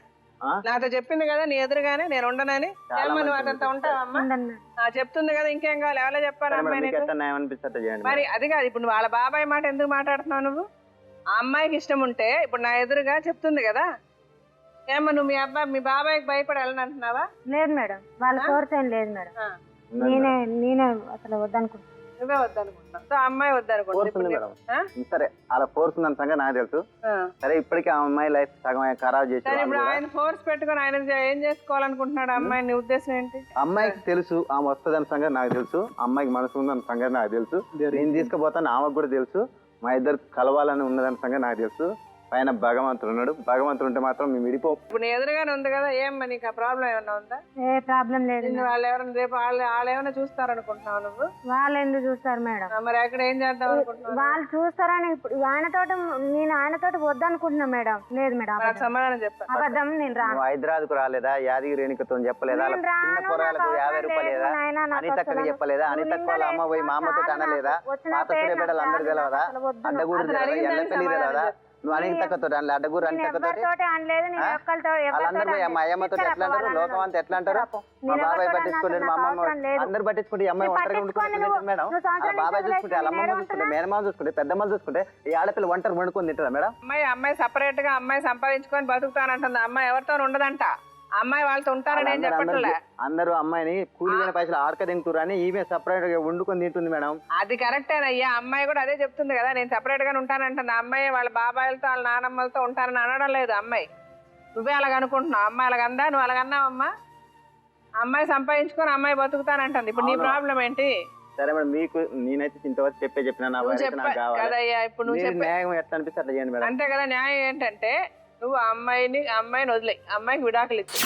నాతో చెప్పింది కదా నీ ఎదురుగానే నేను ఉండనని. నువ్వు అతనితో ఉంటావమ్మా చెప్తుంది కదా, ఇంకేం కావాలి, ఎవరో చెప్పాలి అమ్మాయి. మరి అది కాదు, ఇప్పుడు వాళ్ళ బాబాయ్ మాట ఎందుకు మాట్లాడుతున్నావు నువ్వు? ఆ అమ్మాయికి ఇష్టం ఉంటే ఇప్పుడు నా ఎదురుగా చెప్తుంది కదా. ఏమో నువ్వు మీ బాబాయ్కి భయపడి వెళ్ళని అంటున్నావా? లేదు మేడం, వాళ్ళ ఫోర్స్ ఏం లేదు మేడం. నేనే అసలు వద్దనుకుంటున్నాను. నువ్వే వద్దనుకుంటున్నావు. సో అమ్మాయి వద్దనుకుంటున్నావు. సరే, అలా ఫోర్స్ ఉందని సంగతి నాకు తెలుసు. సరే, ఇప్పటికీ ఆ అమ్మాయి లైఫ్ సగం ఖరాబ్ చేసి ఇప్పుడు ఆయన ఫోర్స్ పెట్టుకుని ఆయన ఏం చేసుకోవాలనుకుంటున్నాడు అమ్మాయి? నీ ఉద్దేశం ఏంటి? అమ్మాయికి తెలుసు ఆమె వస్తుందని సంగతి నాకు తెలుసు, అమ్మాయికి మనసు ఉందని సంగతి నాకు తెలుసు, నేను తీసుకుపోతాను ఆమెకు కూడా తెలుసు, మా ఇద్దరు కలవాలని ఉన్నదని సంగతి నాకు తెలుసు. పైన భగవంతుడు ఉన్నాడు, భగవంతుడు ఉంటే మాత్రం మేము విడిపో. ఇప్పుడు నీ ఎదురుగానే ఉంది కదా, ఏం నీకు ఆ ప్రాబ్లం ఏమన్నా ఉందా? ఏ ప్రాబ్లం లేదు. వాళ్ళు ఎవరైనా రేపు వాళ్ళు ఏమైనా చూస్తారనుకుంటున్నావు నువ్వు? వాళ్ళు ఎందుకు చూస్తారు మేడం? మరి అక్కడ ఏం చేద్దాం అనుకుంటున్నావు? వాళ్ళు చూస్తారని ఇప్పుడు నేను ఆయనతోటి వద్దనుకుంటున్నా మేడం. లేదు మేడం, సమాధానం చెప్పాను. అబద్ధం. నేను రాను. హైదరాబాద్కు రాలేదా, యాదగిరి రేణుకతో చెప్పలేదా, చిన్న పొరాలకు 50 రూపాయలు లేదా, అనితక్కకి చెప్పలేదా, అనితక్క వాళ్ళ అమ్మ పోయి మా అమ్మతో అనలేదా, పాత బిడ్డలు అందరు తెలవదా, అడ్డగూరు తెలవదా, ఎల్ల పెళ్లి తెలవదా, నువ్వు అనితక్కతో అడ్డగూరు అనితక్కతో వాళ్ళందరూ మా అమ్మతో ఎట్లా అంటారు, లోకం అంతా ఎట్లా అంటారు, మా బాబాయ్ పట్టించుకోలేదు, మా అమ్మమ్మ అందరు పట్టించుకుంటే ఈ అమ్మాయి ఒంటరిగా వండుకుంటుంది మేడం. బాబాయ్ చూసుకుంటే వాళ్ళ అమ్మమ్మ చూసుకుంటే మేనమామ చూసుకుంటే పెద్దమ్మ చూసుకుంటే ఈ ఆడపిల్ల ఒంటరి వండుకొని తింటుందా మేడం? అమ్మాయి సపరేట్ గా అమ్మాయి సంపాదించుకొని బతుకుతానంటుంది. అమ్మాయి ఎవరితో ఉండదంట, అమ్మాయి వాళ్ళతో ఉంటారని ఏం చెప్పట్లే. అందరూ అమ్మాయిని కూలిపోయిన పైసలు ఆడక తింటున్నారు అని ఈమె సపరేట్ గా వండుకొని తింటుంది మేడం. అది కరెక్టేనయ్యా, అమ్మాయి కూడా అదే చెప్తుంది కదా, నేను సపరేట్ గానే ఉంటానంటుంది. అమ్మాయి వాళ్ళ బాబాయిలతో వాళ్ళ నానమ్మలతో ఉంటానని అనడం లేదు అమ్మాయి. నువ్వే అలాగ అనుకుంటున్నావు. అమ్మాయి అలాగందా, నువ్వు అలాగన్నావమ్మా? అమ్మాయి సంపాదించుకొని అమ్మాయి బతుకుతానంటుంది. ఇప్పుడు నీ ప్రాబ్లం ఏంటి? సరే మేడం, మీకు నేనైతే ఇంతవరకు చెప్పినా కదయ్యా, ఇప్పుడు నువ్వు న్యాయం ఎట్లా అనిపిస్తే అట్లా చేయండి మేడం. అంతే కదా. న్యాయం ఏంటంటే నువ్వు అమ్మాయిని వదిలే, అమ్మాయికి విడాకులు ఇచ్చు.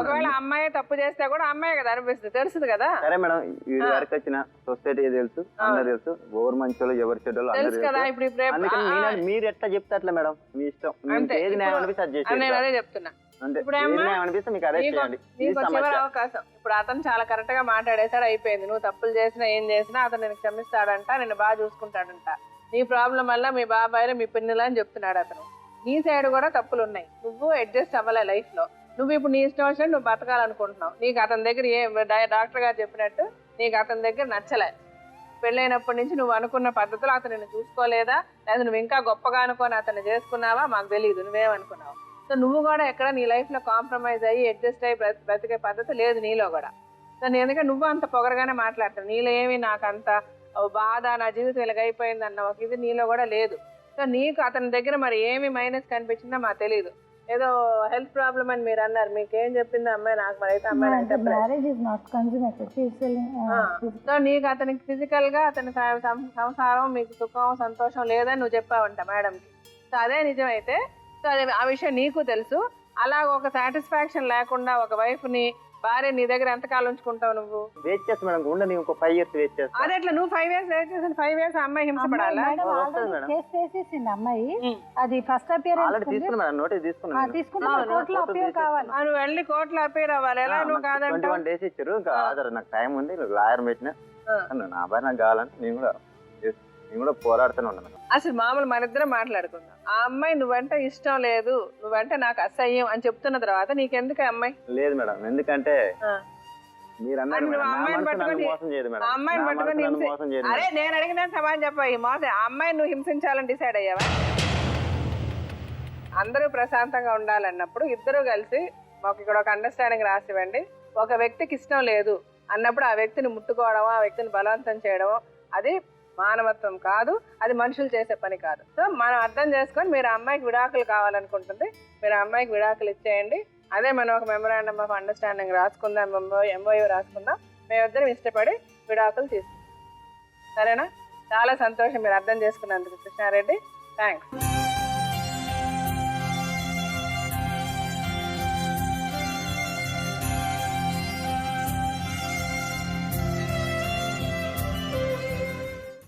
ఒకవేళ అమ్మాయి తప్పు చేస్తే కూడా అమ్మాయి కదా అనిపిస్తుంది, తెలుస్తుంది కదా. సరే మేడం, ఈ వరకు వచ్చిన సొసైటీ తెలుసు, అందరు తెలుసు, ఎవరు మంచోళ్ళు ఎవరు చెడ్డోళ్ళు తెలుసు కదా. ఇప్పుడు మీరు ఎట్లా చెప్తే అట్లా మేడం, మీ ఇష్టం. ఏది న్యాయం అనిపిస్తే అది చేసి, నేను అదే చెప్తున్నా. ఇప్పుడు చివరి అవకాశం. ఇప్పుడు అతను చాలా కరెక్ట్ గా మాట్లాడేసాడు, అయిపోయింది. నువ్వు తప్పులు చేసినా ఏం చేసినా అతను నేను క్షమిస్తాడంట, నేను బాగా చూసుకుంటాడంట. నీ ప్రాబ్లం వల్ల మీ బాబాయ్లు మీ పిన్నులు అని చెప్తున్నాడు అతను. నీ సైడ్ కూడా తప్పులు ఉన్నాయి, నువ్వు అడ్జస్ట్ అవ్వలే లైఫ్ లో. నువ్వు ఇప్పుడు నీ ఇష్టం వచ్చినట్టు నువ్వు బతకాలనుకుంటున్నావు. నీకు అతని దగ్గర డాక్టర్ గారు చెప్పినట్టు నీకు అతని దగ్గర నచ్చలే. పెళ్ళైనప్పటి నుంచి నువ్వు అనుకున్న పద్ధతిలో అతను నిన్ను చూసుకోలేదా, లేదా నువ్వు ఇంకా గొప్పగా అనుకొని అతను చేసుకున్నావా మాకు తెలియదు, నువ్వేమనుకున్నావు. సో నువ్వు కూడా ఎక్కడ నీ లైఫ్ లో కాంప్రమైజ్ అయ్యి అడ్జస్ట్ అయ్యి బ్రతికే పద్ధతి లేదు నీలో కూడా. సో ఎందుకంటే నువ్వు అంత పొగరగానే మాట్లాడతావు. నీలో ఏమి నాకు అంత బాధ, నా జీవితం ఇలాగైపోయింది అన్న ఒక ఇది నీలో కూడా లేదు. సో నీకు అతని దగ్గర మరి ఏమి మైనస్ కనిపించిందో మాకు తెలియదు. ఏదో హెల్త్ ప్రాబ్లం అని మీరు అన్నారు, మీకేం చెప్పింది అమ్మాయి? నాకు మరి అయితే అమ్మాయి అంటే సో నీకు అతనికి ఫిజికల్ గా అతని సంసారం మీకు సుఖం సంతోషం లేదని నువ్వు చెప్పావంట మేడంకి. సో అదే నిజమైతే సో అదే ఆ విషయం నీకు తెలుసు. అలా ఒక సాటిస్ఫాక్షన్ లేకుండా ఒక వైఫ్ ని భార్య నీ దగ్గర ఎంతకాలం ఉంచుకుంటావు నువ్వు? వెయిట్ చేస్తా మేడం, ఉండ నేను ఒక 5 years వెయిట్ చేస్తా. అదే ఎట్లా నువ్వు 5 years వెయిట్ చేసి 5 years అమ్మాయి హింసపడాలా? కేసు వేసేసింది అమ్మాయి, అది ఫస్ట్ అపియరెన్స్ ఆల్రెడీ తీసుకున్నా మేడం, నోటీస్ తీసుకున్నా. కోర్టులో అపియర్ కావాలి, నువ్వు వెళ్ళి కోర్టులో అపీర్ అవ్వాలి. ఎలా నువ్వు కాదంటే 21 days ఇచ్చారు. ఇంకా నాకు టైం ఉంది, లాయర్ పెట్టినా నా భార్య నాకు కావాలని నేను కూడా పోరాడుతూనే ఉన్నాను. అసలు మామూలు మన ఇద్దరం మాట్లాడుకుందాం. ఆ అమ్మాయి నువ్వంటే ఇష్టం లేదు, నువ్వంటే నాకు అసహ్యం అని చెప్తున్న తర్వాత నీకెందుకు అమ్మాయి? లేదు మేడం, ఎందుకంటే మీరు అన్నారు అమ్మాయిని పట్టుకొని అరే నేను అడిగిన సమాధానం చెప్ప. ఈ మోసం ఆ అమ్మాయిని నువ్వు హింసించాలని డిసైడ్ అయ్యావా? అందరూ ప్రశాంతంగా ఉండాలన్నప్పుడు ఇద్దరు కలిసి మాకు ఇక్కడ ఒక అండర్స్టాండింగ్ రాసివ్వండి. ఒక వ్యక్తికి ఇష్టం లేదు అన్నప్పుడు ఆ వ్యక్తిని ముట్టుకోవడమో ఆ వ్యక్తిని బలవంతం చేయడమో అది మానవత్వం కాదు, అది మనుషులు చేసే పని కాదు. సో మనం అర్థం చేసుకొని మీరు అమ్మాయికి విడాకులు కావాలనుకుంటుంది, మీరు అమ్మాయికి విడాకులు ఇచ్చేయండి. అదే మనం ఒక మెమరాండమ్ ఆఫ్ అండర్స్టాండింగ్ రాసుకుందాం, ఎంఓయూ రాసుకుందాం, మేమిద్దరం ఇష్టపడి విడాకులు తీసుకుందాం. సరేనా? చాలా సంతోషం మీరు అర్థం చేసుకున్నందుకు కృష్ణారెడ్డి. థ్యాంక్స్.